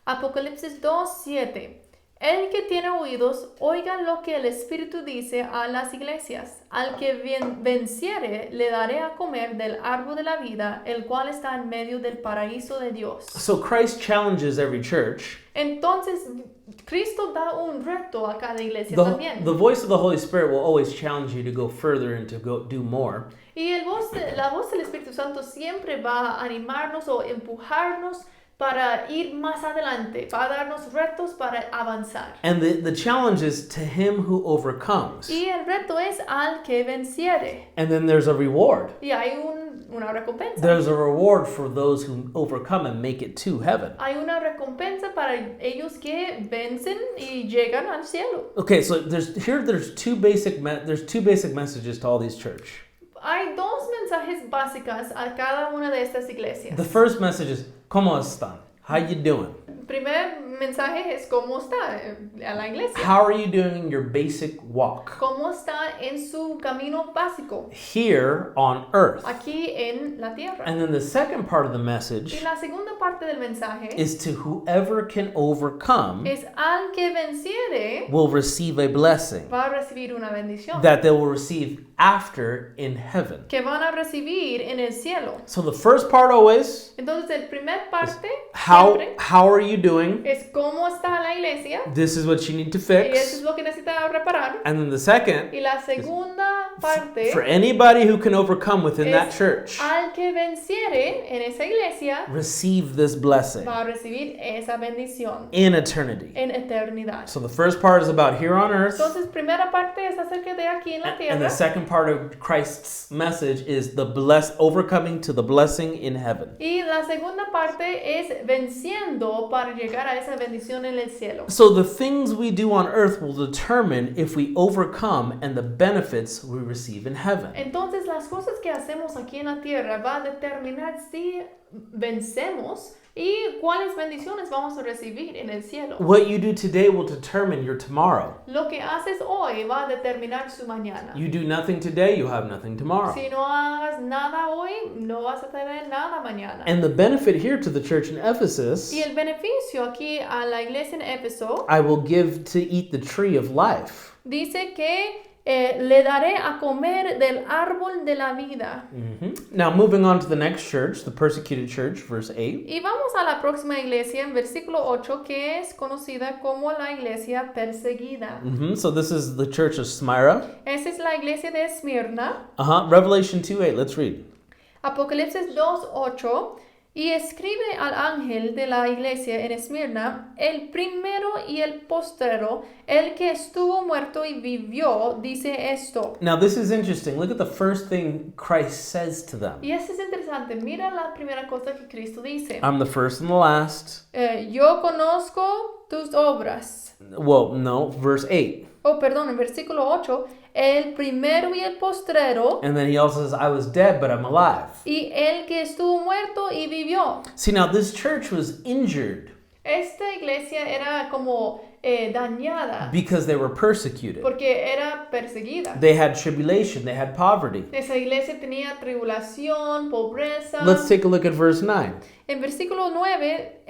Speaker 2: Apocalipsis 2:7. El que tiene oídos, oiga lo que el Espíritu dice a las iglesias. Al que venciere, le daré a comer del árbol de la vida, el cual está en medio del paraíso de Dios.
Speaker 1: So Christ challenges every church.
Speaker 2: Entonces, Cristo da un reto a cada iglesia también.
Speaker 1: The voice of the Holy Spirit will always challenge you to go further and to go do more.
Speaker 2: Y la voz del Espíritu Santo siempre va a animarnos o empujarnos para ir más adelante, para darnos retos para avanzar.
Speaker 1: And the challenge is to him who overcomes.
Speaker 2: Y el reto es al que venciere.
Speaker 1: And then there's a reward.
Speaker 2: Y hay una recompensa.
Speaker 1: There's a reward for those who overcome and make it to heaven.
Speaker 2: Hay una recompensa para ellos que vencen y llegan al cielo.
Speaker 1: Okay, so there's two basic messages to all these church.
Speaker 2: Hay dos mensajes básicos a cada una de estas iglesias.
Speaker 1: The first message is, ¿Cómo están? How you doing?
Speaker 2: El primer mensaje es cómo está a la iglesia.
Speaker 1: How are you doing in your basic walk?
Speaker 2: Cómo está en su camino básico
Speaker 1: Here on earth.
Speaker 2: aquí en la tierra.
Speaker 1: And then the second part of the
Speaker 2: Y
Speaker 1: message
Speaker 2: la segunda parte del mensaje
Speaker 1: is to whoever can overcome
Speaker 2: es al que venciere
Speaker 1: will receive a blessing
Speaker 2: va a recibir una bendición
Speaker 1: that they will receive after in heaven.
Speaker 2: que van a recibir en el cielo.
Speaker 1: So the first part always,
Speaker 2: Entonces, el primer parte siempre
Speaker 1: how are you doing?
Speaker 2: es cómo está la iglesia
Speaker 1: This is what you need to
Speaker 2: y eso es
Speaker 1: fix.
Speaker 2: lo que necesita reparar.
Speaker 1: And then the second,
Speaker 2: Y la segunda parte
Speaker 1: for anybody who can overcome within that
Speaker 2: es
Speaker 1: church,
Speaker 2: al que venciere en esa iglesia
Speaker 1: receive this blessing
Speaker 2: va a recibir esa bendición
Speaker 1: in eternity.
Speaker 2: en eternidad.
Speaker 1: So the first part is about here on earth,
Speaker 2: Entonces, primera parte es acerca de aquí en la
Speaker 1: and
Speaker 2: tierra.
Speaker 1: the second part of Christ's message is the overcoming to the blessing in heaven.
Speaker 2: Y la segunda parte es venciendo para llegar a esa bendición en el cielo.
Speaker 1: So the things we do on earth will determine if we overcome and the benefits we receive in heaven.
Speaker 2: Entonces, las cosas que hacemos aquí en la tierra va a determinar si vencemos y cuáles bendiciones vamos a recibir en el cielo.
Speaker 1: What you do today will determine your tomorrow.
Speaker 2: Lo que haces hoy va a determinar su mañana.
Speaker 1: You do nothing today, you have nothing tomorrow.
Speaker 2: Si no hagas nada hoy, no vas a tener nada mañana.
Speaker 1: And the benefit here to the church in Ephesus,
Speaker 2: Y el beneficio aquí a la iglesia en Éfeso
Speaker 1: I will give to eat the tree of life.
Speaker 2: dice que le daré a comer del árbol de la vida.
Speaker 1: Now moving on to the next church, the persecuted church, verse 8.
Speaker 2: Y vamos a la próxima iglesia en versículo 8, que es conocida como la iglesia perseguida.
Speaker 1: So this is the church of Smyrna.
Speaker 2: Esa es la iglesia de Esmirna.
Speaker 1: Revelation 2:8. Let's read.
Speaker 2: Apocalipsis 2:8. Y escribe al ángel de la iglesia en Esmirna, el primero y el postrero, el que estuvo muerto y vivió, dice esto.
Speaker 1: Now this is interesting. Look at the first thing Christ says to them.
Speaker 2: Y esto es interesante. Mira la primera cosa que Cristo dice.
Speaker 1: I'm the first and the last.
Speaker 2: Yo conozco tus obras.
Speaker 1: Well, no, verse 8.
Speaker 2: Oh, perdón, en versículo 8, el primero y el postrero,
Speaker 1: And then he also says, I was dead, but I'm alive.
Speaker 2: y el que estuvo muerto y vivió.
Speaker 1: See, now this church was injured
Speaker 2: Esta iglesia era como dañada
Speaker 1: because they were persecuted.
Speaker 2: porque era perseguida.
Speaker 1: They had tribulation, they had poverty.
Speaker 2: Esa iglesia tenía tribulación, pobreza.
Speaker 1: Let's take a look at verse 9.
Speaker 2: En versículo 9,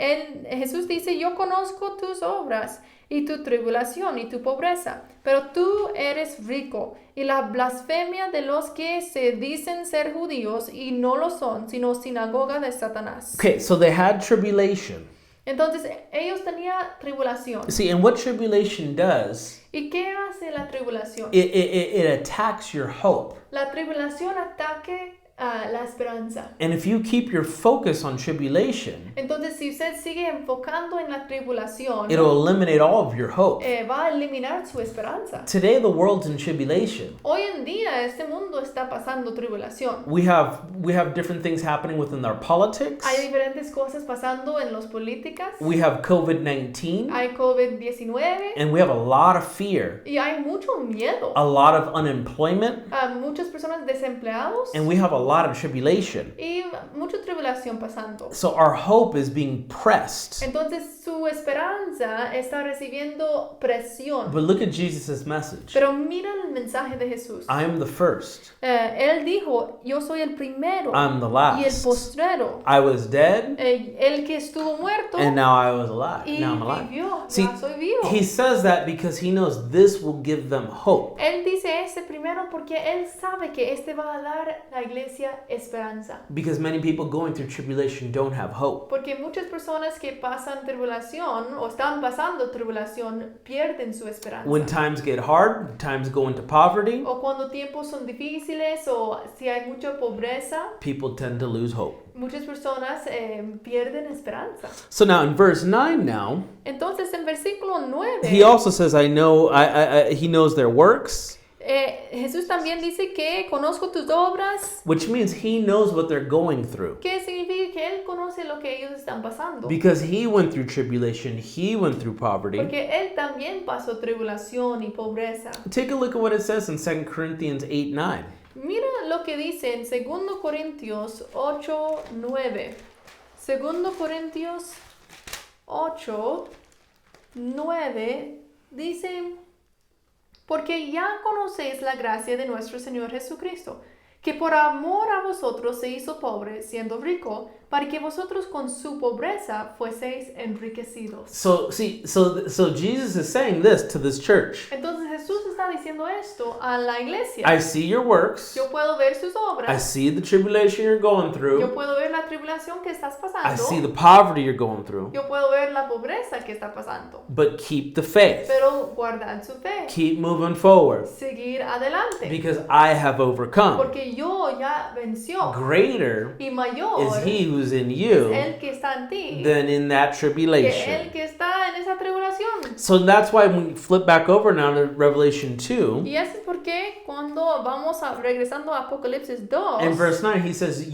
Speaker 2: Jesús dice, yo conozco tus obras y tu tribulación y tu pobreza, pero tú eres rico, y la blasfemia de los que se dicen ser judíos y no lo son, sino sinagoga de Satanás.
Speaker 1: Okay, so they had tribulation.
Speaker 2: Entonces ellos tenían tribulación.
Speaker 1: See, and what tribulation does,
Speaker 2: ¿Y qué hace la tribulación?
Speaker 1: it attacks your hope.
Speaker 2: La tribulación ataque a la esperanza.
Speaker 1: And if you keep your focus on tribulation,
Speaker 2: Entonces, si usted sigue enfocando en la tribulación,
Speaker 1: it'll eliminate all of your hope.
Speaker 2: va a eliminar su esperanza.
Speaker 1: Today, the world's in tribulation.
Speaker 2: Hoy en día, este mundo está pasando tribulación.
Speaker 1: We have different things happening within our politics.
Speaker 2: Hay diferentes cosas pasando en las políticas.
Speaker 1: We have COVID-19,
Speaker 2: Hay COVID-19
Speaker 1: and we have a lot of fear,
Speaker 2: y hay mucho miedo.
Speaker 1: a lot of unemployment,
Speaker 2: Muchas personas desempleados
Speaker 1: and we have a lot of tribulation.
Speaker 2: y mucha tribulación pasando.
Speaker 1: So our hope is being pressed.
Speaker 2: Entonces su esperanza está recibiendo presión.
Speaker 1: But look at Jesus' message.
Speaker 2: Pero mira el mensaje de Jesús.
Speaker 1: I am the first.
Speaker 2: Él dijo, yo soy el primero
Speaker 1: I'm the
Speaker 2: y el
Speaker 1: last.
Speaker 2: postrero.
Speaker 1: I was dead,
Speaker 2: El que estuvo muerto
Speaker 1: and now I was alive.
Speaker 2: y
Speaker 1: Now I'm alive.
Speaker 2: vivió.
Speaker 1: See,
Speaker 2: Ya soy vivo.
Speaker 1: He says that because he knows this will give them hope.
Speaker 2: Él dice este primero porque él sabe que este va a dar a la iglesia esperanza.
Speaker 1: Because many people going through tribulation don't have hope.
Speaker 2: Porque muchas personas que pasan tribulación o están pasando tribulación pierden su esperanza.
Speaker 1: When times get hard, times go into poverty,
Speaker 2: O cuando tiempos son difíciles o si hay mucha pobreza,
Speaker 1: people tend to lose hope.
Speaker 2: muchas personas pierden esperanza.
Speaker 1: So now in verse 9 now,
Speaker 2: Entonces en versículo 9,
Speaker 1: he also says, he knows their works,
Speaker 2: Jesús también dice que conozco tus obras.
Speaker 1: which means he knows what they're going through.
Speaker 2: ¿Qué significa? Que él conoce lo que ellos están pasando.
Speaker 1: Because he went through tribulation, he went through poverty.
Speaker 2: Porque él también pasó tribulación y pobreza.
Speaker 1: Take a look at what it says in 2 Corinthians 8:9.
Speaker 2: Mira lo que dice en 2 Corintios 8:9. 2 Corintios 8:9 dice, porque ya conocéis la gracia de nuestro Señor Jesucristo, que por amor a vosotros se hizo pobre, siendo rico, para que vosotros con su pobreza fueseis enriquecidos.
Speaker 1: So Jesus is saying this to this church.
Speaker 2: Entonces Jesús está diciendo esto a la iglesia.
Speaker 1: I see your works.
Speaker 2: Yo puedo ver sus
Speaker 1: I
Speaker 2: obras.
Speaker 1: see the tribulation you're going
Speaker 2: Yo
Speaker 1: through.
Speaker 2: puedo ver la tribulación que estás
Speaker 1: I see
Speaker 2: pasando.
Speaker 1: the poverty you're going through.
Speaker 2: Yo puedo ver la pobreza que está pasando.
Speaker 1: But keep the faith.
Speaker 2: Pero guardad su fe.
Speaker 1: Keep moving forward.
Speaker 2: Seguir adelante.
Speaker 1: Because I have overcome.
Speaker 2: Porque yo ya venció.
Speaker 1: Greater
Speaker 2: Y mayor
Speaker 1: is he who's in
Speaker 2: es
Speaker 1: you
Speaker 2: el que está en ti
Speaker 1: than in that
Speaker 2: que el
Speaker 1: tribulation.
Speaker 2: que está en esa tribulación.
Speaker 1: So that's why when we flip back over now to Revelation 2,
Speaker 2: Y eso es porque cuando vamos regresando a Apocalipsis 2,
Speaker 1: in verse 9, he says,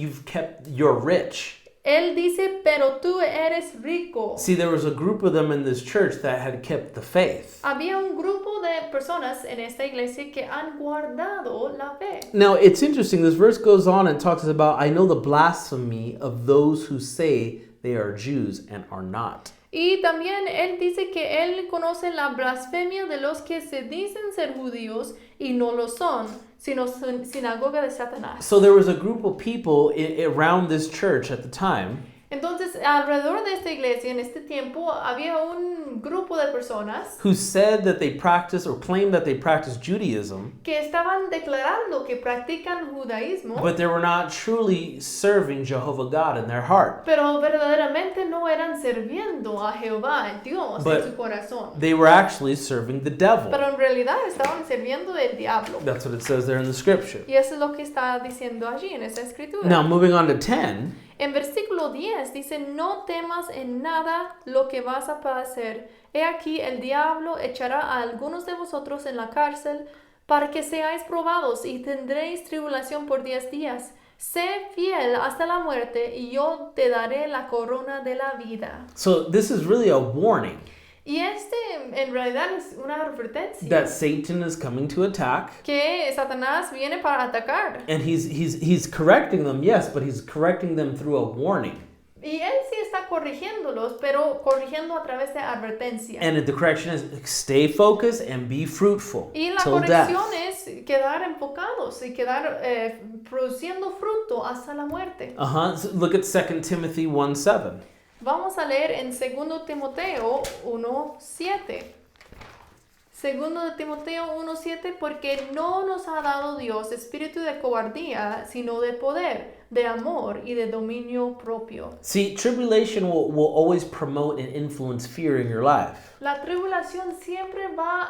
Speaker 1: you're rich.
Speaker 2: él dice, pero tú eres rico.
Speaker 1: See, there was a group of them in this church that had kept the faith.
Speaker 2: Había un grupo de personas en esta iglesia que han guardado la fe.
Speaker 1: Now, it's interesting. This verse goes on and talks about, I know the blasphemy of those who say they are Jews and are not.
Speaker 2: Y también él dice que él conoce la blasfemia de los que se dicen ser judíos y no lo son, sino sinagoga de Satanás.
Speaker 1: So there was a group of people around this church at the time
Speaker 2: Entonces, alrededor de esta iglesia en este tiempo había un grupo de personas
Speaker 1: who said that they practice or claimed that they practice Judaism,
Speaker 2: que estaban declarando que practican judaísmo,
Speaker 1: but they were not truly serving Jehovah God in their heart.
Speaker 2: pero verdaderamente no eran sirviendo a Jehová, Dios,
Speaker 1: But
Speaker 2: en su corazón.
Speaker 1: they were actually serving the devil.
Speaker 2: Pero en realidad estaban sirviendo del diablo.
Speaker 1: That's what it says there in the scripture.
Speaker 2: Y eso es lo que está diciendo allí en esa escritura.
Speaker 1: Now, moving on to 10,
Speaker 2: En versículo 10 dice, no temas en nada lo que vas a padecer. He aquí el diablo echará a algunos de vosotros en la cárcel para que seáis probados y tendréis tribulación por 10 días. Sé fiel hasta la muerte y yo te daré la corona de la vida.
Speaker 1: so this is really a warning
Speaker 2: Y en realidad es una advertencia
Speaker 1: that Satan is coming to attack.
Speaker 2: que Satanás viene para atacar.
Speaker 1: And he's correcting them, yes, but he's correcting them through a warning.
Speaker 2: Y él sí está corrigiéndolos, pero corrigiendo a través de advertencia.
Speaker 1: And the correction is stay focused and be fruitful
Speaker 2: Y la
Speaker 1: till death.
Speaker 2: corrección es quedar enfocados y quedar produciendo fruto hasta la muerte.
Speaker 1: So look at 2 Timothy 1:7.
Speaker 2: Vamos a leer en 2 Timoteo 1:7. 2 Timoteo 1:7, porque no nos ha dado Dios espíritu de cobardía, sino de poder, de amor y de dominio propio.
Speaker 1: See, tribulation will always promote and influence fear in your life.
Speaker 2: La tribulación siempre va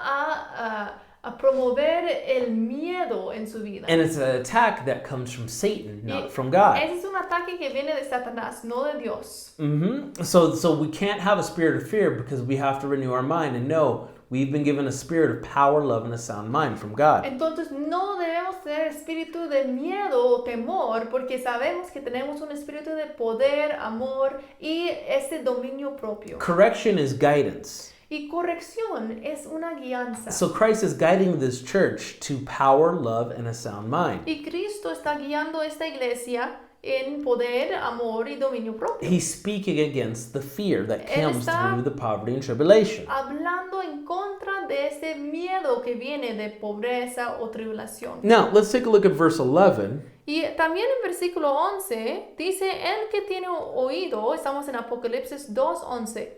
Speaker 2: a promover el miedo en su vida.
Speaker 1: And it's an attack that comes from Satan, not from God.
Speaker 2: Ese es un ataque que viene de Satanás, no de Dios.
Speaker 1: So we can't have a spirit of fear because we have to renew our mind and know we've been given a spirit of power, love, and a sound mind from God.
Speaker 2: Entonces no debemos tener espíritu de miedo o temor porque sabemos que tenemos un espíritu de poder, amor y ese dominio propio.
Speaker 1: Correction is guidance.
Speaker 2: Y corrección es una guianza.
Speaker 1: So Christ is guiding this church to power, love, and a sound mind.
Speaker 2: Y Cristo está guiando esta iglesia en poder, amor y dominio propio.
Speaker 1: He's speaking against the fear that
Speaker 2: Él
Speaker 1: comes
Speaker 2: está
Speaker 1: through the poverty and tribulation.
Speaker 2: hablando en contra de ese miedo que viene de pobreza o tribulación.
Speaker 1: Now, let's take a look at verse 11.
Speaker 2: Y también en versículo 11 dice, el que tiene oído, estamos en Apocalipsis 2:11,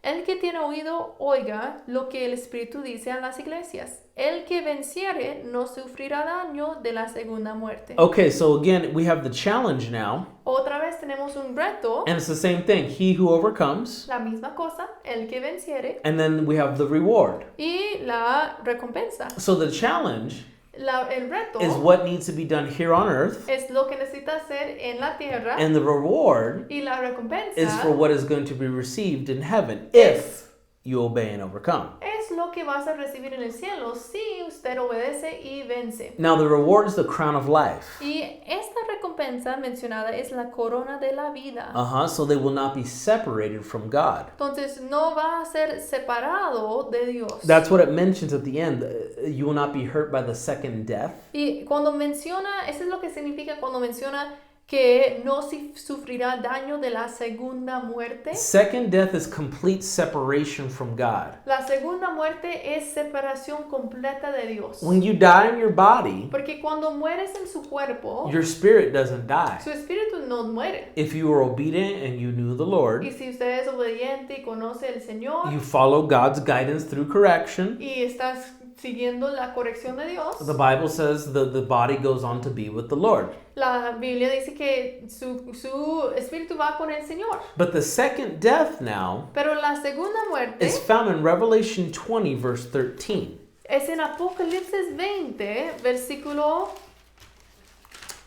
Speaker 2: el que tiene oído, oiga lo que el Espíritu dice a las iglesias. El que venciere no sufrirá daño de la segunda muerte.
Speaker 1: Okay, so again, we have the challenge now,
Speaker 2: Otra vez tenemos un reto,
Speaker 1: and it's the same thing. He who overcomes,
Speaker 2: la misma cosa, el que venciere,
Speaker 1: and then we have the reward.
Speaker 2: y la recompensa.
Speaker 1: So the challenge
Speaker 2: El reto
Speaker 1: is what needs to be done here on earth,
Speaker 2: es lo que necesita hacer en la tierra,
Speaker 1: and the reward
Speaker 2: y la recompensa
Speaker 1: is for what is going to be received in heaven if you obey and overcome.
Speaker 2: es lo que vas a recibir en el cielo si usted obedece y vence.
Speaker 1: Now, the reward is the crown of life.
Speaker 2: Y esta recompensa mencionada es la corona de la vida.
Speaker 1: So they will not be separated from God.
Speaker 2: Entonces no va a ser separado de Dios.
Speaker 1: That's what it mentions at the end. You will not be hurt by the second death.
Speaker 2: Y cuando menciona, eso es lo que significa cuando menciona que no sufrirá daño de la segunda muerte.
Speaker 1: Second death is complete separation from God.
Speaker 2: La segunda muerte es separación completa de Dios.
Speaker 1: When you die in your body,
Speaker 2: Porque cuando mueres en su cuerpo,
Speaker 1: your spirit doesn't die.
Speaker 2: su espíritu no muere.
Speaker 1: If you were obedient and you knew the Lord,
Speaker 2: Y si usted es obediente y conoce al Señor
Speaker 1: you follow God's guidance through correction,
Speaker 2: y estás siguiendo la corrección de Dios,
Speaker 1: the Bible says the body goes on to be with the Lord.
Speaker 2: la Biblia dice que su espíritu va con el Señor.
Speaker 1: But the second death now
Speaker 2: Pero la segunda muerte
Speaker 1: is found in Revelation 20, verse 13.
Speaker 2: es en Apocalipsis 20, versículo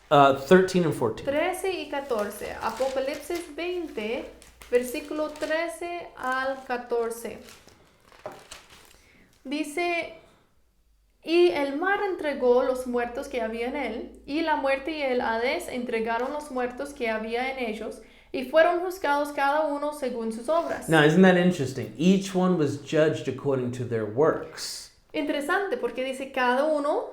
Speaker 1: 13 and 14.
Speaker 2: 13 y 14. Apocalipsis 20, versículo 13 al 14. Dice, y el mar entregó los muertos que había en él, y la muerte y el Hades entregaron los muertos que había en ellos, y fueron juzgados cada uno según sus obras.
Speaker 1: Now, isn't that interesting? Each one was judged according to their works.
Speaker 2: Interesante porque dice cada uno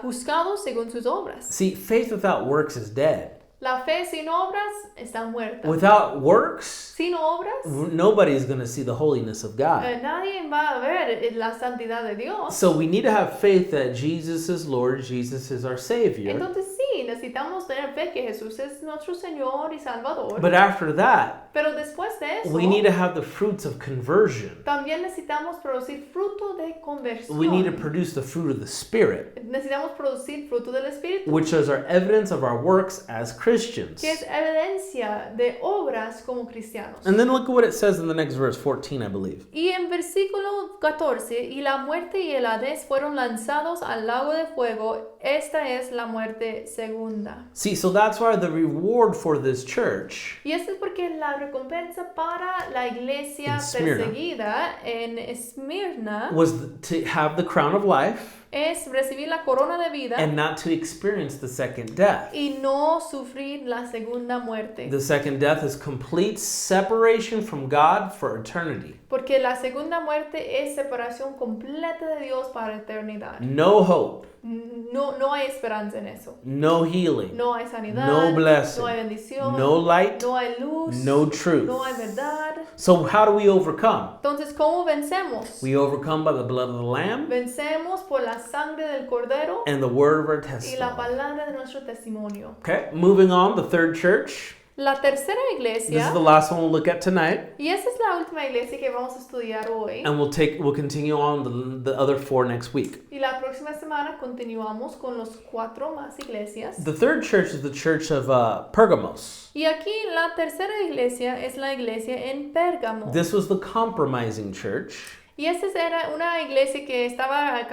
Speaker 2: juzgado según sus obras.
Speaker 1: See, faith without works is dead.
Speaker 2: La fe sin obras está muerta.
Speaker 1: Without works,
Speaker 2: Sin obras,
Speaker 1: nobody's going to see the holiness of God.
Speaker 2: nadie va a ver la santidad de Dios.
Speaker 1: So we need to have faith that Jesus is Lord, Jesus is our Savior.
Speaker 2: Entonces sí, necesitamos tener fe que Jesús es nuestro Señor y Salvador.
Speaker 1: But after that,
Speaker 2: Pero después de eso,
Speaker 1: we need to have the fruits of conversion.
Speaker 2: también necesitamos producir fruto de conversión.
Speaker 1: We need to produce the fruit of the Spirit,
Speaker 2: Necesitamos producir fruto del Espíritu,
Speaker 1: which is our evidence of our works as Christians.
Speaker 2: que es evidencia de obras como cristianos.
Speaker 1: And then look at what it says in the next verse, 14, I believe.
Speaker 2: Y en versículo 14, y la muerte y el Hades fueron lanzados al lago de fuego. Esta es la muerte segunda.
Speaker 1: See, so that's why the reward for this church
Speaker 2: Y esto es porque la recompensa para la iglesia
Speaker 1: En Smyrna.
Speaker 2: perseguida en Esmirna
Speaker 1: was to have the crown of life
Speaker 2: es recibir la corona de vida
Speaker 1: and not to experience the second death.
Speaker 2: y no sufrir la segunda muerte.
Speaker 1: The second death is complete separation from God for eternity.
Speaker 2: Porque la segunda muerte es separación completa de Dios para eternidad.
Speaker 1: No hope,
Speaker 2: No hay esperanza en eso.
Speaker 1: no healing,
Speaker 2: No hay sanidad,
Speaker 1: no blessing,
Speaker 2: no hay bendición,
Speaker 1: no light,
Speaker 2: no hay luz,
Speaker 1: no truth.
Speaker 2: no hay verdad.
Speaker 1: So how do we overcome?
Speaker 2: Entonces, ¿cómo vencemos?
Speaker 1: We overcome by the blood of the Lamb
Speaker 2: Vencemos por la sangre del Cordero
Speaker 1: and the word of our
Speaker 2: y la
Speaker 1: testimony.
Speaker 2: palabra de nuestro testimonio.
Speaker 1: Okay, moving on, the third church.
Speaker 2: La tercera
Speaker 1: This
Speaker 2: iglesia,
Speaker 1: is the last one we'll look at tonight,
Speaker 2: y esa es la última iglesia que vamos a estudiar hoy.
Speaker 1: and we'll continue on the other 4 next week.
Speaker 2: Y la próxima semana continuamos con los 4 más iglesias.
Speaker 1: The third church is the church of Pergamos.
Speaker 2: Y aquí la tercera iglesia es la iglesia en Pérgamo.
Speaker 1: This was the compromising church.
Speaker 2: Y esa era una iglesia que estaba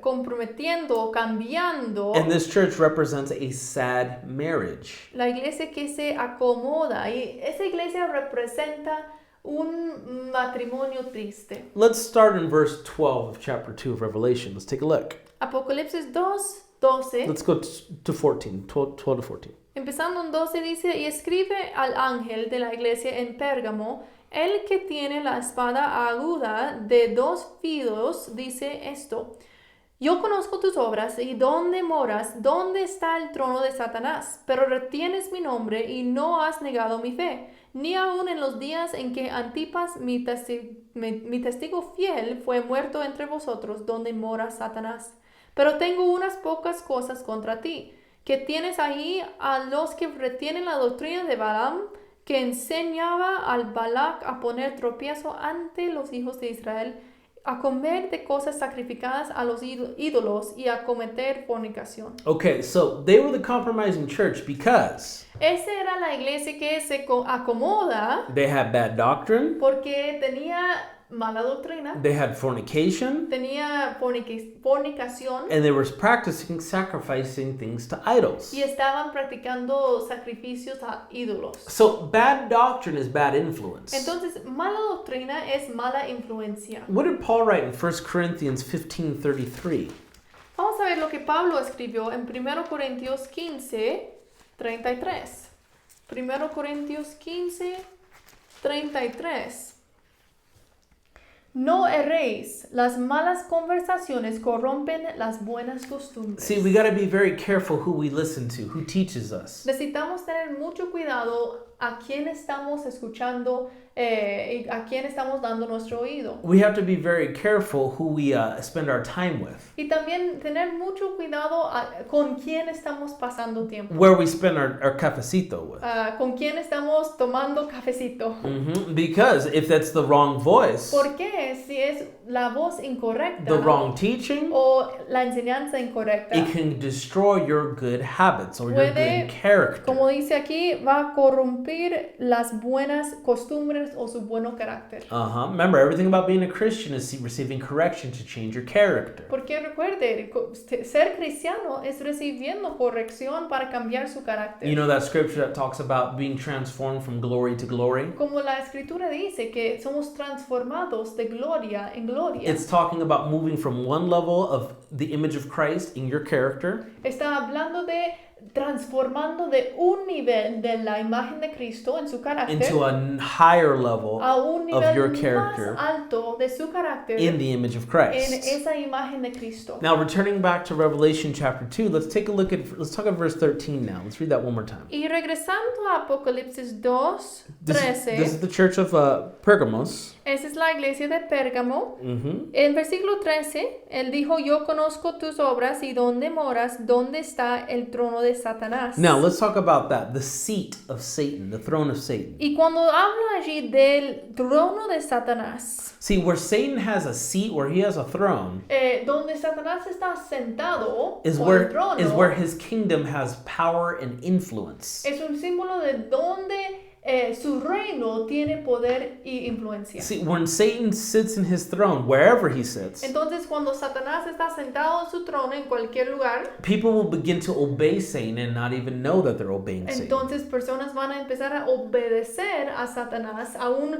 Speaker 2: comprometiendo, cambiando.
Speaker 1: And this church represents a sad marriage.
Speaker 2: La iglesia que se acomoda. Y esa iglesia representa un matrimonio triste.
Speaker 1: Let's start in verse 12 of chapter 2 of Revelation. Let's take a look.
Speaker 2: Apocalipsis 2:12.
Speaker 1: Let's go to 14, 12 to 14.
Speaker 2: Empezando en 12 dice, y escribe al ángel de la iglesia en Pérgamo, el que tiene la espada aguda de 2 filos, dice esto. Yo conozco tus obras y dónde moras, dónde está el trono de Satanás, pero retienes mi nombre y no has negado mi fe, ni aun en los días en que Antipas, mi testigo fiel, fue muerto entre vosotros, donde mora Satanás. Pero tengo unas pocas cosas contra ti, que tienes ahí a los que retienen la doctrina de Balaam, que enseñaba al Balac a poner tropiezo ante los hijos de Israel, a comer de cosas sacrificadas a los ídolos y a cometer fornicación.
Speaker 1: Okay, so they were the compromising church because
Speaker 2: Esa era la iglesia que se acomoda
Speaker 1: they had bad doctrine,
Speaker 2: porque tenía mala doctrina,
Speaker 1: they had fornication,
Speaker 2: tenía fornicación
Speaker 1: and they were practicing sacrificing things to idols.
Speaker 2: y estaban practicando sacrificios a ídolos.
Speaker 1: So bad doctrine is bad influence.
Speaker 2: Entonces, mala doctrina es mala influencia.
Speaker 1: What did Paul write in 1 Corinthians 15:33?
Speaker 2: Vamos a ver lo que Pablo escribió en 1 Corintios 15:33. 1 Corintios 15:33. No erréis, las malas conversaciones corrompen las buenas costumbres.
Speaker 1: See, we got to be very careful who we listen to, who teaches us.
Speaker 2: Necesitamos tener mucho cuidado a quién estamos escuchando y a quién estamos dando nuestro oído.
Speaker 1: We have to be very careful who we spend our time with,
Speaker 2: Y también tener mucho cuidado con quién estamos pasando tiempo.
Speaker 1: where we spend our cafecito with.
Speaker 2: Con quién estamos tomando cafecito.
Speaker 1: Because if that's the wrong voice,
Speaker 2: ¿Por qué? Si es la voz incorrecta
Speaker 1: the wrong teaching,
Speaker 2: o la enseñanza incorrecta,
Speaker 1: it can destroy your good habits or your
Speaker 2: Puede,
Speaker 1: good character.
Speaker 2: como dice aquí, va a corrompir las buenas costumbres o su buen carácter.
Speaker 1: Remember, everything about being a Christian is receiving correction to change your character.
Speaker 2: Porque recuerde, ser cristiano es recibiendo corrección para cambiar su carácter.
Speaker 1: You know that scripture that talks about being transformed from glory to glory?
Speaker 2: Como la escritura dice que somos transformados de gloria en gloria.
Speaker 1: It's talking about moving from one level of the image of Christ in your character
Speaker 2: Está hablando de transformando de un nivel de la imagen de Cristo en su carácter
Speaker 1: into a higher level
Speaker 2: a un
Speaker 1: of your
Speaker 2: nivel
Speaker 1: character
Speaker 2: más alto de su carácter
Speaker 1: in the image of
Speaker 2: en
Speaker 1: Christ.
Speaker 2: esa imagen de Cristo.
Speaker 1: Now, returning back to Revelation chapter 2, let's talk at verse 13 now. Let's read that one more time.
Speaker 2: Y regresando a Apocalipsis 2,
Speaker 1: This
Speaker 2: 13,
Speaker 1: is the church of Pergamos.
Speaker 2: esa es la iglesia de Pérgamo.
Speaker 1: Mhm.
Speaker 2: En versículo 13, él dijo, yo conozco tus obras y dónde moras, dónde está el trono de Satanás.
Speaker 1: Now, let's talk about that. The seat of Satan, the throne of Satan.
Speaker 2: Y cuando habla allí del trono de Satanás,
Speaker 1: See, where Satan has a seat, where he has a throne,
Speaker 2: donde Satanás está sentado
Speaker 1: is
Speaker 2: o el
Speaker 1: where
Speaker 2: trono,
Speaker 1: his kingdom has power and influence.
Speaker 2: es un símbolo de donde su reino tiene poder y influencia.
Speaker 1: See, when Satan sits in his throne, wherever he sits,
Speaker 2: Entonces, cuando Satanás está sentado en su trono en cualquier lugar,
Speaker 1: people will begin to obey Satan and not even know that they're obeying Satan.
Speaker 2: entonces personas van a empezar a obedecer a Satanás, aún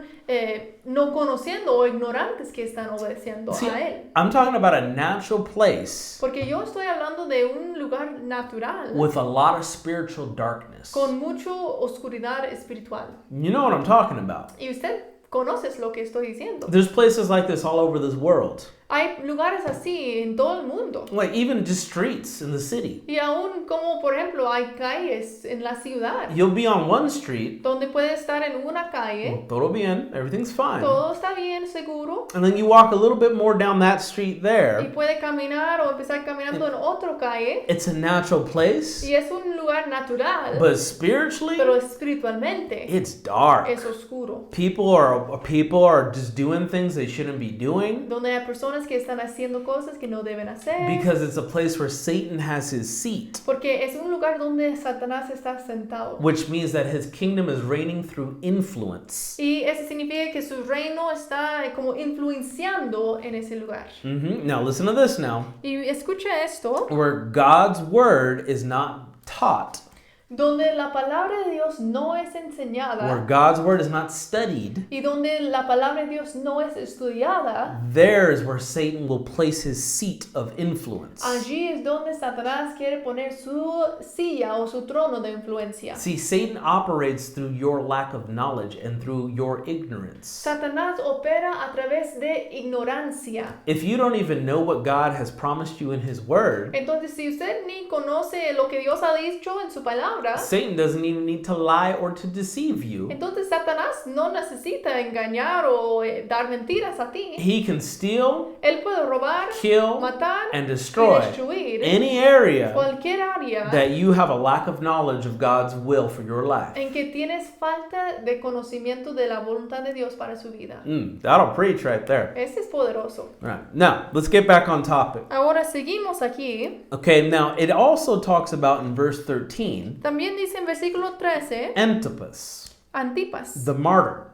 Speaker 2: no conociendo o ignorantes que están obedeciendo
Speaker 1: See,
Speaker 2: a él.
Speaker 1: I'm talking about a natural place
Speaker 2: Porque yo estoy hablando de un lugar natural
Speaker 1: with a lot of spiritual darkness.
Speaker 2: con mucha oscuridad espiritual.
Speaker 1: You know what I'm talking about.
Speaker 2: Y usted conoce lo que estoy diciendo.
Speaker 1: There's places like this all over this world.
Speaker 2: Hay lugares así en todo el mundo.
Speaker 1: Like even just streets in the city.
Speaker 2: Y aún como, por ejemplo, hay calles en la ciudad
Speaker 1: You'll be on one street,
Speaker 2: donde puedes estar en una calle,
Speaker 1: todo bien, everything's fine.
Speaker 2: todo está bien, seguro,
Speaker 1: And then you walk a little bit more down that street
Speaker 2: y
Speaker 1: there.
Speaker 2: puede caminar o empezar caminando en otra calle,
Speaker 1: It's a natural place,
Speaker 2: y es un lugar natural,
Speaker 1: but spiritually,
Speaker 2: pero espiritualmente
Speaker 1: it's dark.
Speaker 2: es oscuro.
Speaker 1: People are just doing things they shouldn't be doing
Speaker 2: Donde hay personas que están haciendo cosas que no deben hacer.
Speaker 1: because it's a place where Satan has his seat,
Speaker 2: Porque es un lugar donde Satanás está sentado.
Speaker 1: which means that his kingdom is reigning through influence.
Speaker 2: Y eso significa que su reino está como influenciando en ese lugar.
Speaker 1: Now listen to this now,
Speaker 2: Y escucha esto,
Speaker 1: where God's word is not taught,
Speaker 2: donde la palabra de Dios no es
Speaker 1: where
Speaker 2: enseñada
Speaker 1: God's word is not studied.
Speaker 2: y donde la palabra de Dios no es estudiada,
Speaker 1: There is where Satan will place his seat of influence.
Speaker 2: allí es donde Satanás quiere poner su silla o su trono de influencia.
Speaker 1: See, Satan operates through your lack of knowledge and through your ignorance.
Speaker 2: Satanás opera a través de ignorancia.
Speaker 1: If you don't even know what God has promised you in his word,
Speaker 2: Entonces, si usted ni conoce lo que Dios ha dicho en su palabra,
Speaker 1: Satan doesn't even need to lie or to deceive you.
Speaker 2: entonces Satanás no necesita engañar o dar mentiras a ti.
Speaker 1: He can steal,
Speaker 2: Él puede robar,
Speaker 1: kill,
Speaker 2: matar
Speaker 1: and
Speaker 2: y
Speaker 1: destroy
Speaker 2: destruir
Speaker 1: any area
Speaker 2: cualquier área
Speaker 1: that you have a lack of knowledge of God's will for your life.
Speaker 2: en que tienes falta de conocimiento de la voluntad de Dios para su vida.
Speaker 1: That'll preach right there.
Speaker 2: Este es poderoso.
Speaker 1: All right, now let's get back on topic.
Speaker 2: Ahora seguimos aquí.
Speaker 1: Okay, now it also talks about in verse 13
Speaker 2: También dice en versículo 13,
Speaker 1: Antipas,
Speaker 2: Antipas.
Speaker 1: the martyr.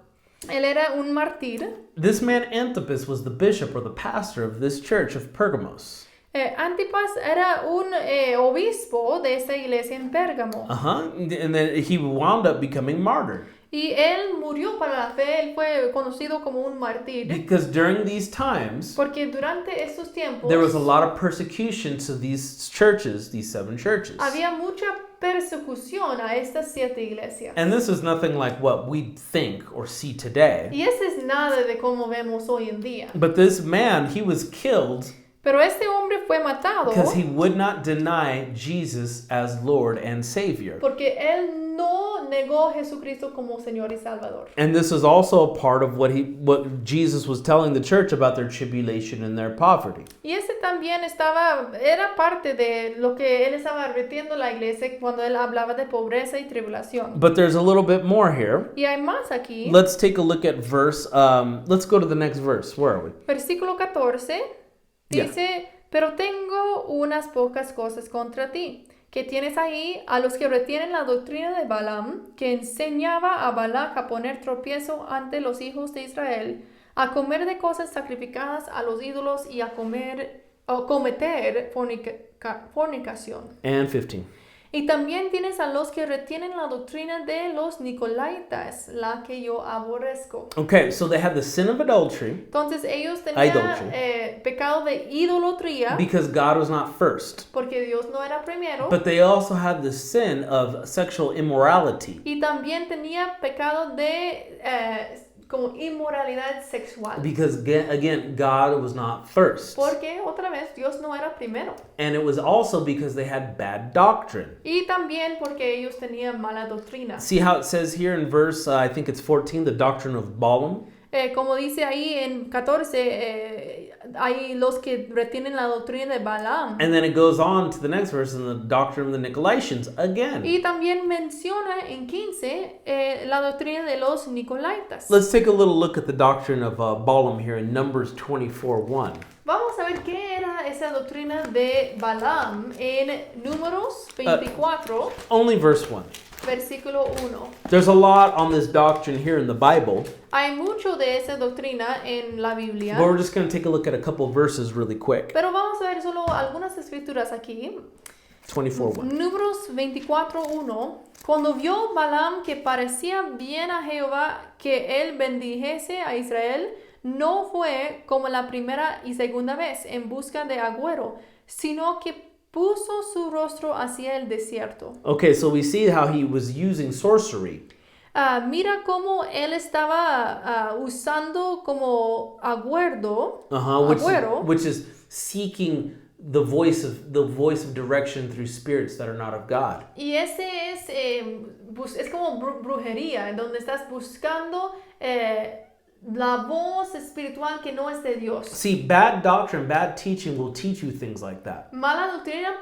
Speaker 2: Él era un mártir.
Speaker 1: This man Antipas was the bishop or the pastor of this church of Pergamos.
Speaker 2: Antipas era un obispo de esta iglesia en Pérgamo.
Speaker 1: And then he wound up becoming martyred
Speaker 2: Y él murió para la fe, él fue conocido como un mártir.
Speaker 1: because during these times
Speaker 2: Porque durante estos tiempos
Speaker 1: there was a lot of persecution to these churches, these 7 churches.
Speaker 2: había mucha persecución a estas 7 iglesias.
Speaker 1: And this is nothing like what we think or see today.
Speaker 2: Y ese es nada de cómo vemos hoy en día.
Speaker 1: But this man, he was killed
Speaker 2: Pero este hombre fue matado
Speaker 1: because he would not deny Jesus as Lord and Savior.
Speaker 2: porque él no negó a Jesucristo como Señor y Salvador.
Speaker 1: And this is also a part of what Jesus was telling the church about their tribulation and their poverty.
Speaker 2: Y ese también era parte de lo que él estaba advirtiendo a la iglesia cuando él hablaba de pobreza y tribulación.
Speaker 1: But there's a little bit more here.
Speaker 2: Y hay más aquí.
Speaker 1: Let's take a look at let's go to the next verse. Where are we?
Speaker 2: Versículo 14
Speaker 1: Yeah.
Speaker 2: dice, pero tengo unas pocas cosas contra ti, que tienes ahí a los que retienen la doctrina de Balaam, que enseñaba a Balac a poner tropiezo ante los hijos de Israel, a comer de cosas sacrificadas a los ídolos y a cometer fornicación.
Speaker 1: And 15.
Speaker 2: Y también tienes a los que retienen la doctrina de los Nicolaitas, la que yo aborrezco.
Speaker 1: Okay, so they had the sin of adultery
Speaker 2: Entonces ellos tenían
Speaker 1: Idolatry.
Speaker 2: Pecado de idolatría
Speaker 1: because God was not first.
Speaker 2: porque Dios no era primero.
Speaker 1: But they also had the sin of sexual immorality
Speaker 2: Y también tenía pecado de como inmoralidad sexual.
Speaker 1: because, again, God was not first.
Speaker 2: Porque otra vez Dios no era primero.
Speaker 1: And it was also because they had bad doctrine.
Speaker 2: Y también porque ellos tenían mala doctrina.
Speaker 1: See how it says here in verse, I think it's 14, the doctrine of Balaam?
Speaker 2: Como dice ahí en 14, hay los que retienen la doctrina de Balaam.
Speaker 1: And then it goes on to the next verse in the doctrine of the Nicolaitans again.
Speaker 2: Y también menciona en 15 la doctrina de los Nicolaitas.
Speaker 1: Let's take a little look at the doctrine of Balaam here in Numbers 24:1.
Speaker 2: Vamos a ver qué era esa doctrina de Balaam en Números 24,
Speaker 1: Only verse 1.
Speaker 2: versículo 1.
Speaker 1: There's a lot on this doctrine here in the Bible,
Speaker 2: Hay mucho de esa doctrina en la Biblia,
Speaker 1: but we're just going to take a look at a couple verses really quick.
Speaker 2: pero vamos a ver solo algunas escrituras aquí.
Speaker 1: 24:1.
Speaker 2: Números 24:1. Cuando vio Balaam que parecía bien a Jehová que él bendijese a Israel, no fue como la primera y segunda vez en busca de agüero, sino que puso su rostro hacia el desierto.
Speaker 1: Okay, so we see how he was using sorcery.
Speaker 2: Mira cómo él estaba usando como agüero,
Speaker 1: Which is seeking the voice of direction through spirits that are not of God.
Speaker 2: y ese es como brujería, en donde estás buscando la voz espiritual que no es de Dios.
Speaker 1: See, bad doctrine, bad teaching will teach you things like that.
Speaker 2: Mala doctrina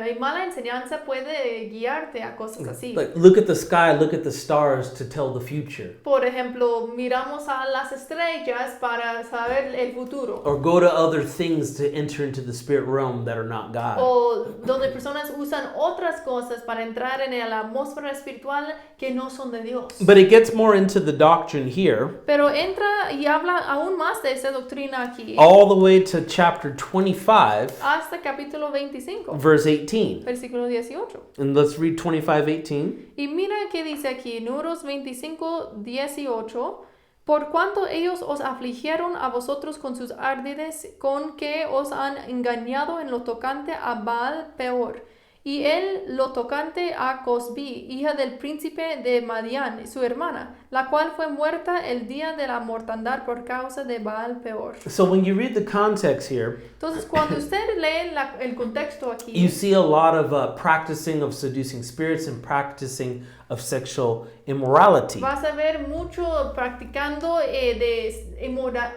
Speaker 2: y mala enseñanza puede guiarte a cosas así.
Speaker 1: Like, look at the sky, look at the stars to tell the future.
Speaker 2: Por ejemplo, miramos a las estrellas para saber el futuro.
Speaker 1: Or go to other things to enter into the spirit realm that are not God.
Speaker 2: O donde personas usan otras cosas para entrar en la atmósfera espiritual que no son de Dios.
Speaker 1: But it gets more into the doctrine here,
Speaker 2: Pero entra y habla aún más de esa doctrina aquí.
Speaker 1: all the way to chapter 25,
Speaker 2: Hasta capítulo 25,
Speaker 1: verse 18.
Speaker 2: versículo 18.
Speaker 1: And let's read 25:18.
Speaker 2: Y mira que dice aquí, Números 25, 18. Por cuanto ellos os afligieron a vosotros con sus ardides, con que os han engañado en lo tocante a Baal peor. Y él lo tocante a Cosbi, hija del príncipe de Madián, su hermana, la cual fue muerta el día de la mortandad por causa de Baal peor.
Speaker 1: So when you read the context here,
Speaker 2: Entonces, cuando usted lee el contexto aquí,
Speaker 1: you see a lot of practicing of seducing spirits and practicing of sexual immorality.
Speaker 2: vas a ver mucho practicando de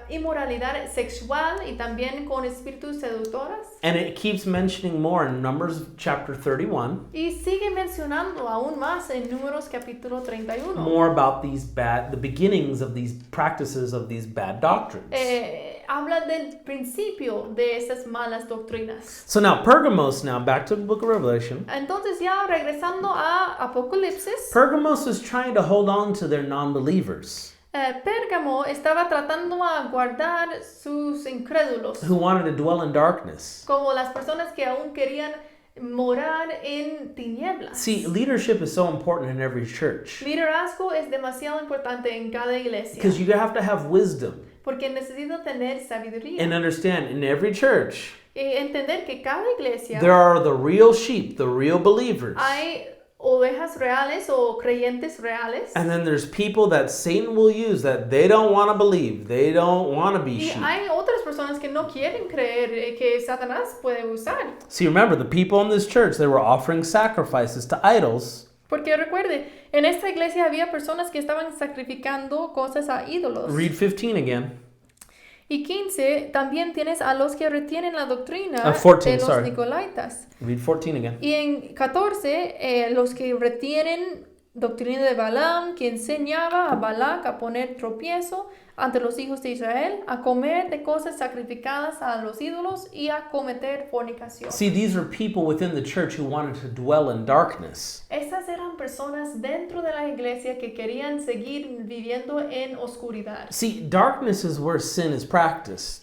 Speaker 2: inmoralidad sexual y también con espíritus seductoras.
Speaker 1: And it keeps mentioning more in Numbers chapter 31,
Speaker 2: Y sigue mencionando aún más en Números capítulo 31.
Speaker 1: more about the beginnings of these practices of these bad doctrines.
Speaker 2: Habla del principio de esas malas doctrinas.
Speaker 1: So now Pergamos, back to the book of Revelation.
Speaker 2: Entonces ya regresando a Apocalipsis,
Speaker 1: Pergamos is trying to hold on to their non-believers
Speaker 2: Pérgamo estaba tratando a guardar sus incrédulos,
Speaker 1: who wanted to dwell in darkness.
Speaker 2: como las personas que aún querían morar en tinieblas.
Speaker 1: See, leadership is so important in every church
Speaker 2: Liderazgo es demasiado importante en cada iglesia
Speaker 1: because you have to have wisdom
Speaker 2: porque necesito tener sabiduría
Speaker 1: and understand in every church
Speaker 2: y entender que cada iglesia
Speaker 1: there are the real sheep, the real believers.
Speaker 2: hay ovejas reales o creyentes reales
Speaker 1: And then there's people that Satan will use that they don't want to believe. They don't want to be
Speaker 2: y
Speaker 1: sheep.
Speaker 2: hay otras personas que no quieren creer que Satanás puede usar.
Speaker 1: See, remember, the people in this church, they were offering sacrifices to idols.
Speaker 2: Porque recuerde, en esta iglesia había personas que estaban sacrificando cosas a ídolos.
Speaker 1: Read 15 again.
Speaker 2: Y 15, también tienes a los que retienen la doctrina
Speaker 1: 14,
Speaker 2: de los
Speaker 1: sorry.
Speaker 2: Nicolaitas.
Speaker 1: Read 14 again.
Speaker 2: Y en 14, los que retienen doctrina de Balaam, que enseñaba a Balac a poner tropiezo ante los hijos de Israel, a comer de cosas sacrificadas a los ídolos y a cometer fornicación.
Speaker 1: See, these are people within the church who wanted to dwell in darkness.
Speaker 2: Estas eran personas dentro de la iglesia que querían seguir viviendo en oscuridad.
Speaker 1: See, darkness is where sin is practiced.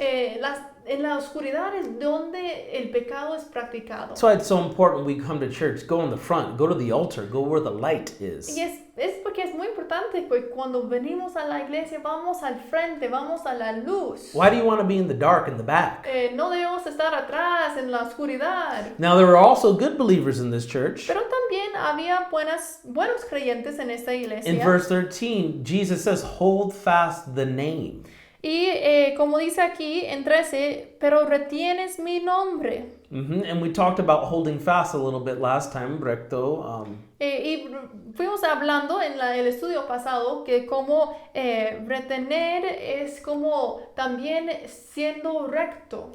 Speaker 2: En la oscuridad es donde el pecado es practicado.
Speaker 1: That's why it's so important we come to church. Go in the front. Go to the altar. Go where the light is.
Speaker 2: Y es porque es muy importante, pues cuando venimos a la iglesia vamos al frente, vamos a la luz.
Speaker 1: Why do you want to be in the dark in the back?
Speaker 2: No debemos estar atrás en la oscuridad.
Speaker 1: Now, there were also good believers in this church.
Speaker 2: Pero también había buenos creyentes en esta iglesia.
Speaker 1: In verse 13, Jesus says, hold fast the name.
Speaker 2: Y como dice aquí en 13, pero retienes mi nombre.
Speaker 1: And we talked about holding fast a little bit last time, Recto.
Speaker 2: Y fuimos hablando en el estudio pasado que como retener es como también siendo recto.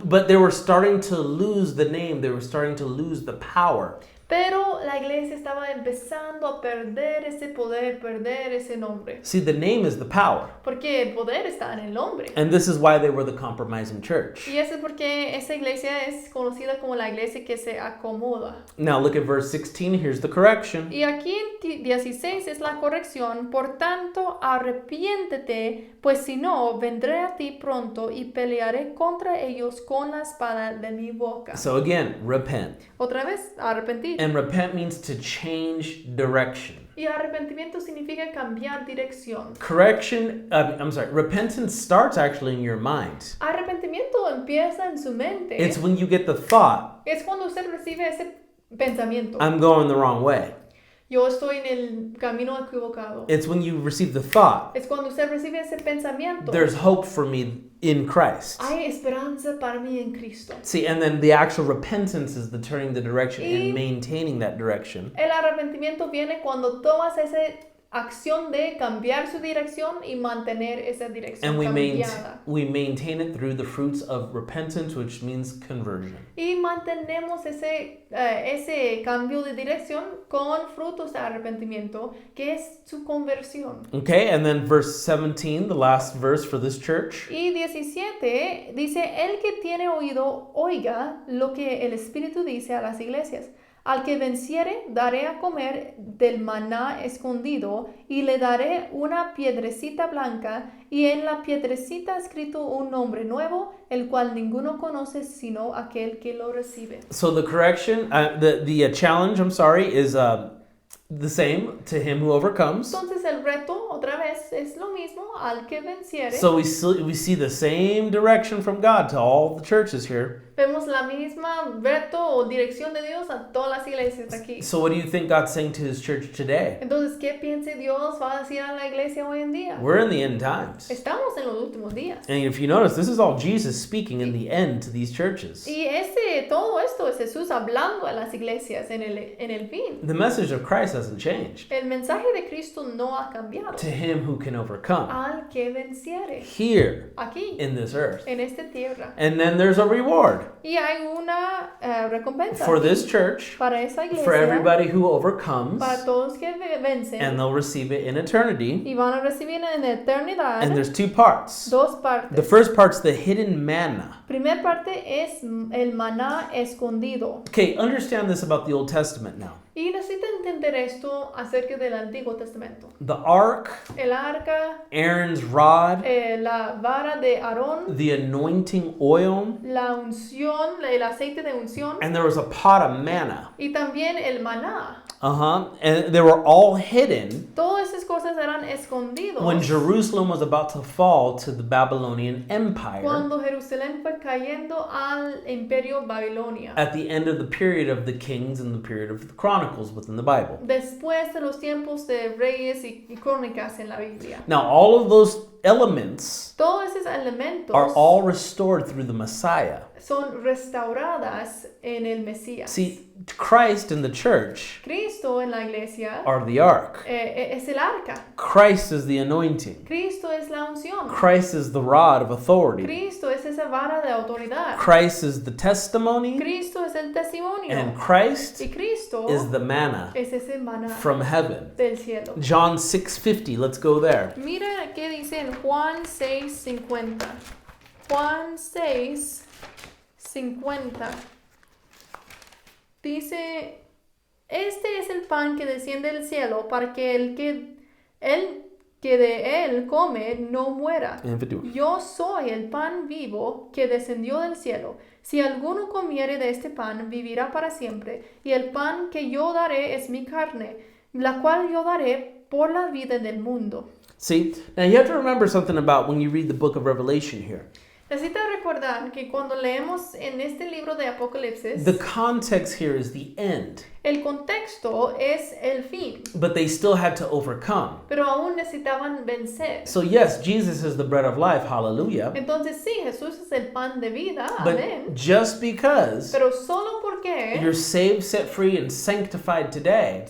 Speaker 1: But they were starting to lose the name. They were starting to lose the power.
Speaker 2: Pero la iglesia estaba empezando a perder ese poder, perder ese nombre.
Speaker 1: See, the name is the power.
Speaker 2: Porque el poder está en el nombre.
Speaker 1: And this is why they were the compromising church.
Speaker 2: Y eso es porque esa iglesia es conocida como la iglesia que se acomoda.
Speaker 1: Now look at verse 16. Here's the correction.
Speaker 2: Y aquí en 16 es la corrección. Por tanto, arrepiéntete, pues si no, vendré a ti pronto y pelearé contra ellos con la espada de mi boca.
Speaker 1: So again, repent.
Speaker 2: Otra vez, arrepentir.
Speaker 1: And repent means to change direction.
Speaker 2: Y arrepentimiento significa cambiar dirección.
Speaker 1: Repentance starts actually in your mind.
Speaker 2: Arrepentimiento empieza en su mente.
Speaker 1: It's when you get the thought,
Speaker 2: Es cuando usted recibe ese pensamiento.
Speaker 1: I'm going the wrong way.
Speaker 2: yo estoy en el camino equivocado.
Speaker 1: It's when you receive the thought,
Speaker 2: Es cuando usted recibe ese pensamiento.
Speaker 1: there's hope for me in Christ.
Speaker 2: Hay esperanza para mí en Cristo.
Speaker 1: See, and then the actual repentance is the turning the direction
Speaker 2: Y
Speaker 1: and maintaining that direction.
Speaker 2: el arrepentimiento viene cuando tomas esa acción de cambiar su dirección y mantener esa dirección
Speaker 1: And
Speaker 2: cambiada.
Speaker 1: we maintain it through the fruits of repentance, which means conversion.
Speaker 2: Y mantenemos ese cambio de dirección con frutos de arrepentimiento, que es su conversión.
Speaker 1: Okay, and then verse 17, the last verse for this church.
Speaker 2: Y 17 dice, el que tiene oído, oiga lo que el Espíritu dice a las iglesias. Al que venciere, daré a comer del maná escondido, y le daré una piedrecita blanca, y en la piedrecita escrito un nombre nuevo, el cual ninguno conoce sino aquel que lo recibe.
Speaker 1: So the correction, the challenge, I'm sorry, is the same to him who overcomes.
Speaker 2: Entonces el reto, otra vez, es lo mismo al que venciere.
Speaker 1: So we see the same direction from God to all the churches here.
Speaker 2: Vemos la misma reto o dirección de Dios a todas las iglesias aquí.
Speaker 1: So what do you think God's saying to his church today?
Speaker 2: Entonces, ¿qué piensa Dios va a decir a la iglesia hoy en día?
Speaker 1: We're in the end times.
Speaker 2: Estamos en los últimos días.
Speaker 1: And if you notice, this is all Jesus speaking in the end to these churches.
Speaker 2: Y todo esto es Jesús hablando a las iglesias en el fin.
Speaker 1: The message of Christ hasn't changed.
Speaker 2: El mensaje de Cristo no ha cambiado.
Speaker 1: To him who can overcome.
Speaker 2: Al que venciere.
Speaker 1: Here
Speaker 2: Aquí,
Speaker 1: in this earth.
Speaker 2: en esta tierra.
Speaker 1: And then there's a reward
Speaker 2: Y hay una recompensa
Speaker 1: for this church,
Speaker 2: para esa iglesia,
Speaker 1: for everybody who overcomes,
Speaker 2: para todos que vencen,
Speaker 1: and they'll receive it in eternity.
Speaker 2: y van a recibir en la eternidad
Speaker 1: And there's two parts.
Speaker 2: dos partes.
Speaker 1: The first part's the hidden manna.
Speaker 2: Primer parte es el maná escondido.
Speaker 1: Okay, understand this about the Old Testament now.
Speaker 2: Y necesita entender esto acerca del Antiguo Testamento.
Speaker 1: The ark,
Speaker 2: El arca,
Speaker 1: Aaron's rod,
Speaker 2: la vara de Aarón,
Speaker 1: the anointing oil,
Speaker 2: la unción, el aceite de unción,
Speaker 1: and there was a pot of manna.
Speaker 2: y también el maná.
Speaker 1: And they were all hidden
Speaker 2: Todas esas cosas eran escondidos
Speaker 1: when Jerusalem was about to fall to the Babylonian Empire
Speaker 2: cuando Jerusalén fue cayendo al imperio Babilonia.
Speaker 1: at the end of the period of the kings and the period of the chronicles within the Bible.
Speaker 2: Después de los tiempos de reyes y crónicas en la Biblia.
Speaker 1: Now, all of those elements
Speaker 2: Todos esos elementos
Speaker 1: are all restored through the Messiah.
Speaker 2: son restauradas en el Mesías.
Speaker 1: See, Christ and the church
Speaker 2: Cristo en la iglesia
Speaker 1: are the ark.
Speaker 2: es el arca.
Speaker 1: Christ is the anointing.
Speaker 2: Cristo es la unción.
Speaker 1: Christ is the rod of authority.
Speaker 2: Cristo es esa vara de autoridad.
Speaker 1: Christ is the testimony.
Speaker 2: Cristo es el testimonio.
Speaker 1: And Christ
Speaker 2: Y Cristo
Speaker 1: is the manna
Speaker 2: es ese maná
Speaker 1: from heaven.
Speaker 2: del cielo.
Speaker 1: John 6:50. Let's go there.
Speaker 2: Mira qué dice en Juan 6:50. Juan 6:50. Dice, este es el pan que desciende del cielo para que el que de él come no muera.
Speaker 1: And 51.
Speaker 2: Yo soy el pan vivo que descendió del cielo. Si alguno comiere de este pan, vivirá para siempre. Y el pan que yo daré es mi carne, la cual yo daré por la vida del mundo.
Speaker 1: See, now you have to remember something about when you read the book of Revelation here.
Speaker 2: Necesita recordar que cuando leemos en este libro de Apocalipsis,
Speaker 1: The context here is the end,
Speaker 2: el contexto es el fin,
Speaker 1: but they still had to overcome.
Speaker 2: pero aún necesitaban vencer.
Speaker 1: So yes, Jesus is the bread of life, hallelujah.
Speaker 2: Entonces sí, Jesús es el pan de vida,
Speaker 1: But
Speaker 2: amén.
Speaker 1: just because
Speaker 2: Pero solo porque
Speaker 1: you're saved, set free, and sanctified today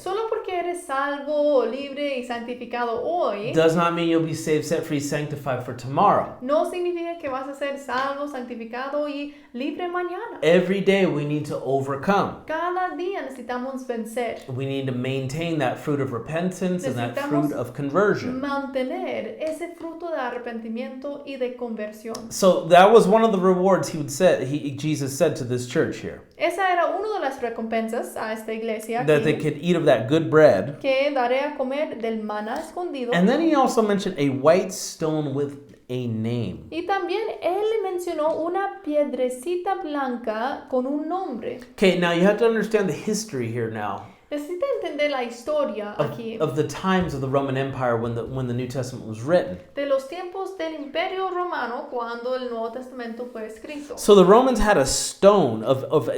Speaker 2: eres salvo, libre y santificado hoy,
Speaker 1: does not mean you'll be saved, set free, sanctified for tomorrow.
Speaker 2: no significa que vas a ser salvo, santificado y libre mañana.
Speaker 1: Every day we need to overcome.
Speaker 2: Cada día necesitamos vencer,
Speaker 1: We need to maintain that fruit of repentance and that
Speaker 2: Necesitamos
Speaker 1: fruit of conversion.
Speaker 2: mantener ese fruto de arrepentimiento y de conversión.
Speaker 1: So that was one of the rewards Jesus said to this church here,
Speaker 2: Esa era una de las recompensas a esta iglesia
Speaker 1: that they
Speaker 2: aquí,
Speaker 1: could eat of that good bread.
Speaker 2: que daré a comer del maná escondido.
Speaker 1: And then he also mentioned a white stone with a name.
Speaker 2: Y también él mencionó una piedrecita blanca con un nombre.
Speaker 1: Okay, now you have to understand the history here now.
Speaker 2: Necesita entender la historia aquí
Speaker 1: of the times of the Roman Empire when the New Testament was written.
Speaker 2: de los tiempos del Imperio Romano cuando el Nuevo Testamento fue escrito.
Speaker 1: So the Romans had a stone of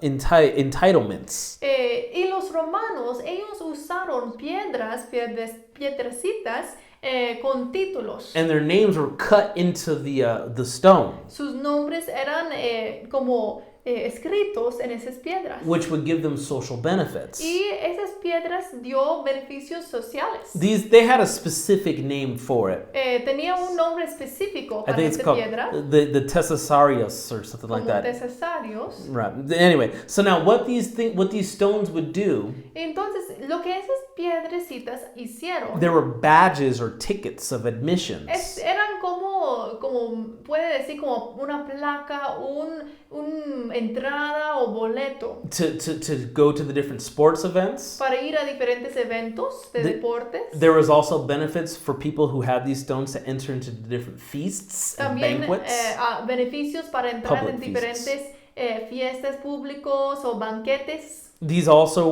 Speaker 1: entitlements.
Speaker 2: Y los romanos, ellos usaron piedrecitas con títulos.
Speaker 1: And their names were cut into the stone,
Speaker 2: Sus nombres eran como escritos en esas piedras.
Speaker 1: which would give them social benefits.
Speaker 2: Y esas piedras dio beneficios sociales.
Speaker 1: They had a specific name for it.
Speaker 2: Tenía un nombre específico
Speaker 1: I
Speaker 2: para
Speaker 1: think it's
Speaker 2: esta
Speaker 1: called
Speaker 2: piedra,
Speaker 1: the Tessasarius or something like
Speaker 2: como
Speaker 1: that.
Speaker 2: necesarios.
Speaker 1: Right. Anyway, so now what these stones would do,
Speaker 2: Entonces, lo que esas piedrecitas hicieron
Speaker 1: there were badges or tickets of admissions.
Speaker 2: eran como puede decir, como una placa, un entrada o boleto
Speaker 1: To go to the different sports events.
Speaker 2: para ir a diferentes eventos de deportes.
Speaker 1: There was also benefits for people who had these stones to enter into the different feasts and
Speaker 2: También
Speaker 1: banquets.
Speaker 2: beneficios para entrar
Speaker 1: Public
Speaker 2: en diferentes fiestas públicos o banquetes.
Speaker 1: These also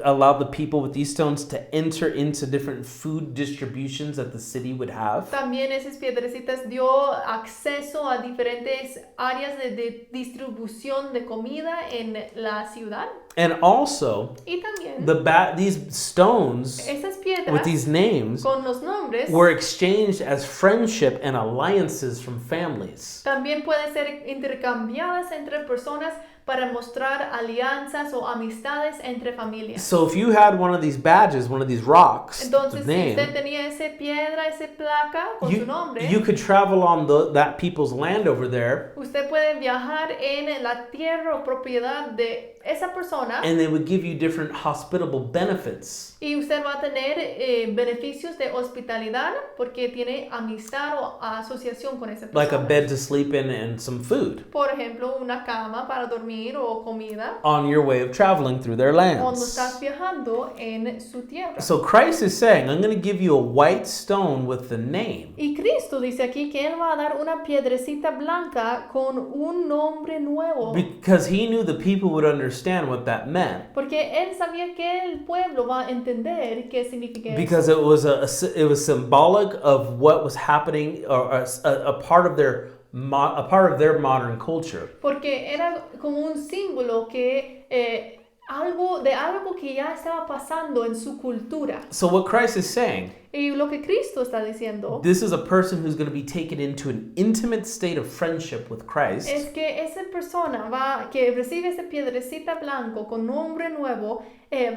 Speaker 1: allowed the people with these stones to enter into different food distributions that the city would have.
Speaker 2: También esas piedrecitas dio acceso a diferentes áreas de distribución de comida en la ciudad.
Speaker 1: And also,
Speaker 2: Y también
Speaker 1: these stones
Speaker 2: esas
Speaker 1: with
Speaker 2: piedras
Speaker 1: these names
Speaker 2: con los nombres
Speaker 1: were exchanged as friendship and alliances from families.
Speaker 2: también pueden ser intercambiadas entre personas para mostrar alianzas o amistades entre familias.
Speaker 1: So if you had one of these badges, one of these rocks,
Speaker 2: Entonces,
Speaker 1: the
Speaker 2: si usted
Speaker 1: name,
Speaker 2: tenía esa piedra, esa placa con su nombre,
Speaker 1: you could travel on that people's land over there,
Speaker 2: usted puede viajar en la tierra o propiedad de esa persona
Speaker 1: and they would give you different hospitable benefits.
Speaker 2: y usted va a tener beneficios de hospitalidad porque tiene amistad o asociación con esa persona.
Speaker 1: Like a bed to sleep in and some food
Speaker 2: Por ejemplo, una cama para dormir o comida
Speaker 1: on your way of traveling through their
Speaker 2: cuando
Speaker 1: lands.
Speaker 2: estás viajando en su tierra.
Speaker 1: So Christ is saying, I'm going to give you a white stone with the name.
Speaker 2: Y Cristo dice aquí que Él va a dar una piedrecita blanca con un nombre nuevo.
Speaker 1: Because he knew the people would understand what that meant.
Speaker 2: Porque Él sabía que el pueblo va a entender qué significa eso.
Speaker 1: Because it was symbolic of what was happening, or a part of their modern culture.
Speaker 2: Porque era como un símbolo que algo que ya estaba pasando en su cultura.
Speaker 1: So what Christ is saying,
Speaker 2: Y lo que Cristo está diciendo
Speaker 1: this is a person who's going to be taken into an intimate state of friendship with Christ.
Speaker 2: es que esa persona que recibe esa piedrecita blanco con nombre nuevo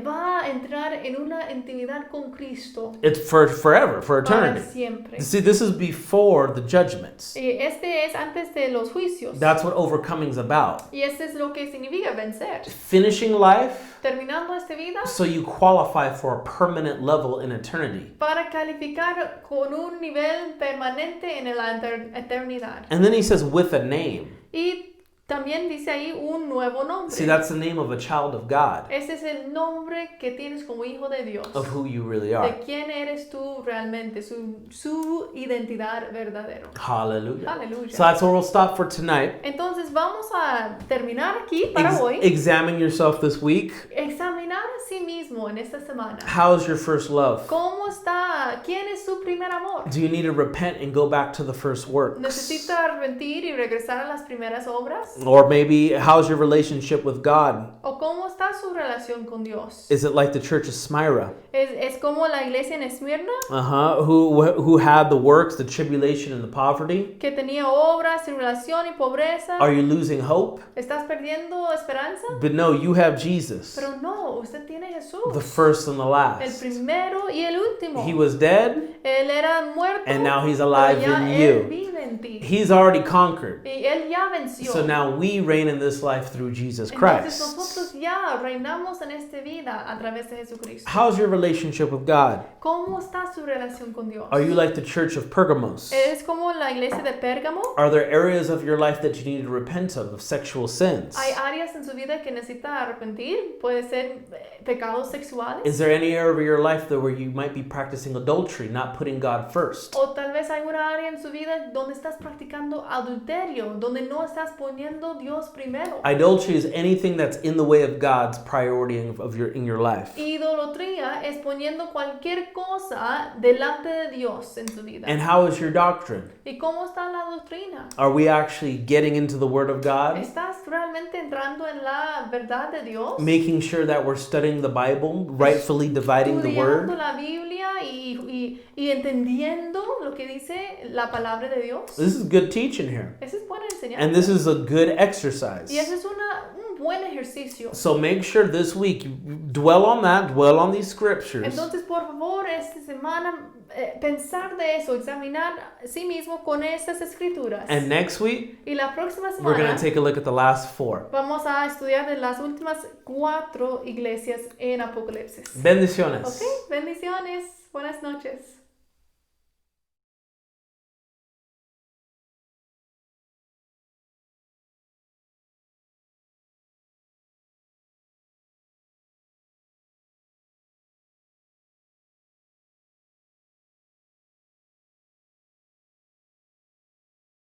Speaker 2: va a entrar en una intimidad con Cristo
Speaker 1: It's for forever, for
Speaker 2: para
Speaker 1: eternity.
Speaker 2: siempre.
Speaker 1: See, this is before the judgments.
Speaker 2: Y este es antes de los juicios.
Speaker 1: That's what overcoming's about.
Speaker 2: Y este es lo que significa vencer.
Speaker 1: Finishing life
Speaker 2: Terminando esta vida
Speaker 1: so you qualify for a permanent level in eternity.
Speaker 2: para calificar con un nivel permanente en la eternidad.
Speaker 1: And then he says, with a name.
Speaker 2: Y también dice ahí un nuevo nombre.
Speaker 1: See, that's the name of a child of God,
Speaker 2: Ese es el nombre que tienes como hijo de Dios.
Speaker 1: of who you really are.
Speaker 2: De quién eres tú realmente, su identidad verdadera.
Speaker 1: Hallelujah.
Speaker 2: Aleluya.
Speaker 1: So that's where we'll stop for tonight.
Speaker 2: Entonces vamos a terminar aquí para hoy.
Speaker 1: Examine yourself this week.
Speaker 2: Examinar a sí mismo en esta semana.
Speaker 1: How's your first love?
Speaker 2: ¿Cómo está? ¿Quién es su primer amor?
Speaker 1: Do you need to repent and go back to the first works?
Speaker 2: ¿Necesita arrepentir y regresar a las primeras obras?
Speaker 1: Or maybe, how's your relationship with God?
Speaker 2: ¿O cómo está su relación con Dios?
Speaker 1: Is it like the church of Smyrna?
Speaker 2: ¿Es como la iglesia en Esmirna?
Speaker 1: Who had the works, the tribulation, and the poverty?
Speaker 2: Que tenía obras, tribulación y pobreza.
Speaker 1: Are you losing hope?
Speaker 2: ¿Estás perdiendo esperanza?
Speaker 1: But no, you have Jesus,
Speaker 2: Pero no, usted tiene a Jesús.
Speaker 1: the first and the
Speaker 2: El
Speaker 1: last.
Speaker 2: primero y el último.
Speaker 1: He was dead,
Speaker 2: Él era muerto.
Speaker 1: and now he's alive
Speaker 2: pero ya
Speaker 1: in
Speaker 2: Él
Speaker 1: you.
Speaker 2: vive en ti.
Speaker 1: He's already conquered.
Speaker 2: Y Él ya venció.
Speaker 1: So now we reign in this life through Jesus
Speaker 2: Entonces
Speaker 1: Christ.
Speaker 2: nosotros ya reinamos en esta vida a través de Jesucristo.
Speaker 1: How's your relationship with God?
Speaker 2: ¿Cómo está su relación con Dios?
Speaker 1: Are you like the church of Pergamos?
Speaker 2: ¿Es como la iglesia de Pérgamo?
Speaker 1: Are there areas of your life that you need to repent of sexual sins?
Speaker 2: ¿Hay áreas en su vida que necesita arrepentir? Puede ser pecados sexuales.
Speaker 1: Is there any area of your life though where you might be practicing adultery, not putting God first?
Speaker 2: O tal vez vez hay una área en su vida donde estás practicando adulterio, donde no estás poniendo Dios primero.
Speaker 1: Idolatry is anything that's in the way of God's priority in your life.
Speaker 2: Idolatría es poniendo cualquier cosa delante de Dios en tu vida.
Speaker 1: And how is your doctrine?
Speaker 2: ¿Y cómo está la doctrina?
Speaker 1: Are we actually getting into the Word of God?
Speaker 2: ¿Estás realmente entrando en la verdad de Dios?
Speaker 1: Making sure that we're studying the Bible, rightfully dividing the
Speaker 2: Estudiando
Speaker 1: Word?
Speaker 2: la Biblia y entendiendo lo que dice la palabra de Dios.
Speaker 1: This is good teaching here.
Speaker 2: Esa es buena enseñanza.
Speaker 1: And this is a good exercise.
Speaker 2: Y ese es un buen ejercicio.
Speaker 1: So make sure this week you dwell on that, dwell on these scriptures.
Speaker 2: Entonces, por favor, esta semana pensar de eso, examinar a sí mismo con estas escrituras.
Speaker 1: And next week,
Speaker 2: Y la próxima
Speaker 1: we're going
Speaker 2: semana
Speaker 1: to take a look at the last 4.
Speaker 2: vamos a estudiar de las últimas 4 iglesias en Apocalipsis.
Speaker 1: Bendiciones.
Speaker 2: Ok, bendiciones. Buenas noches.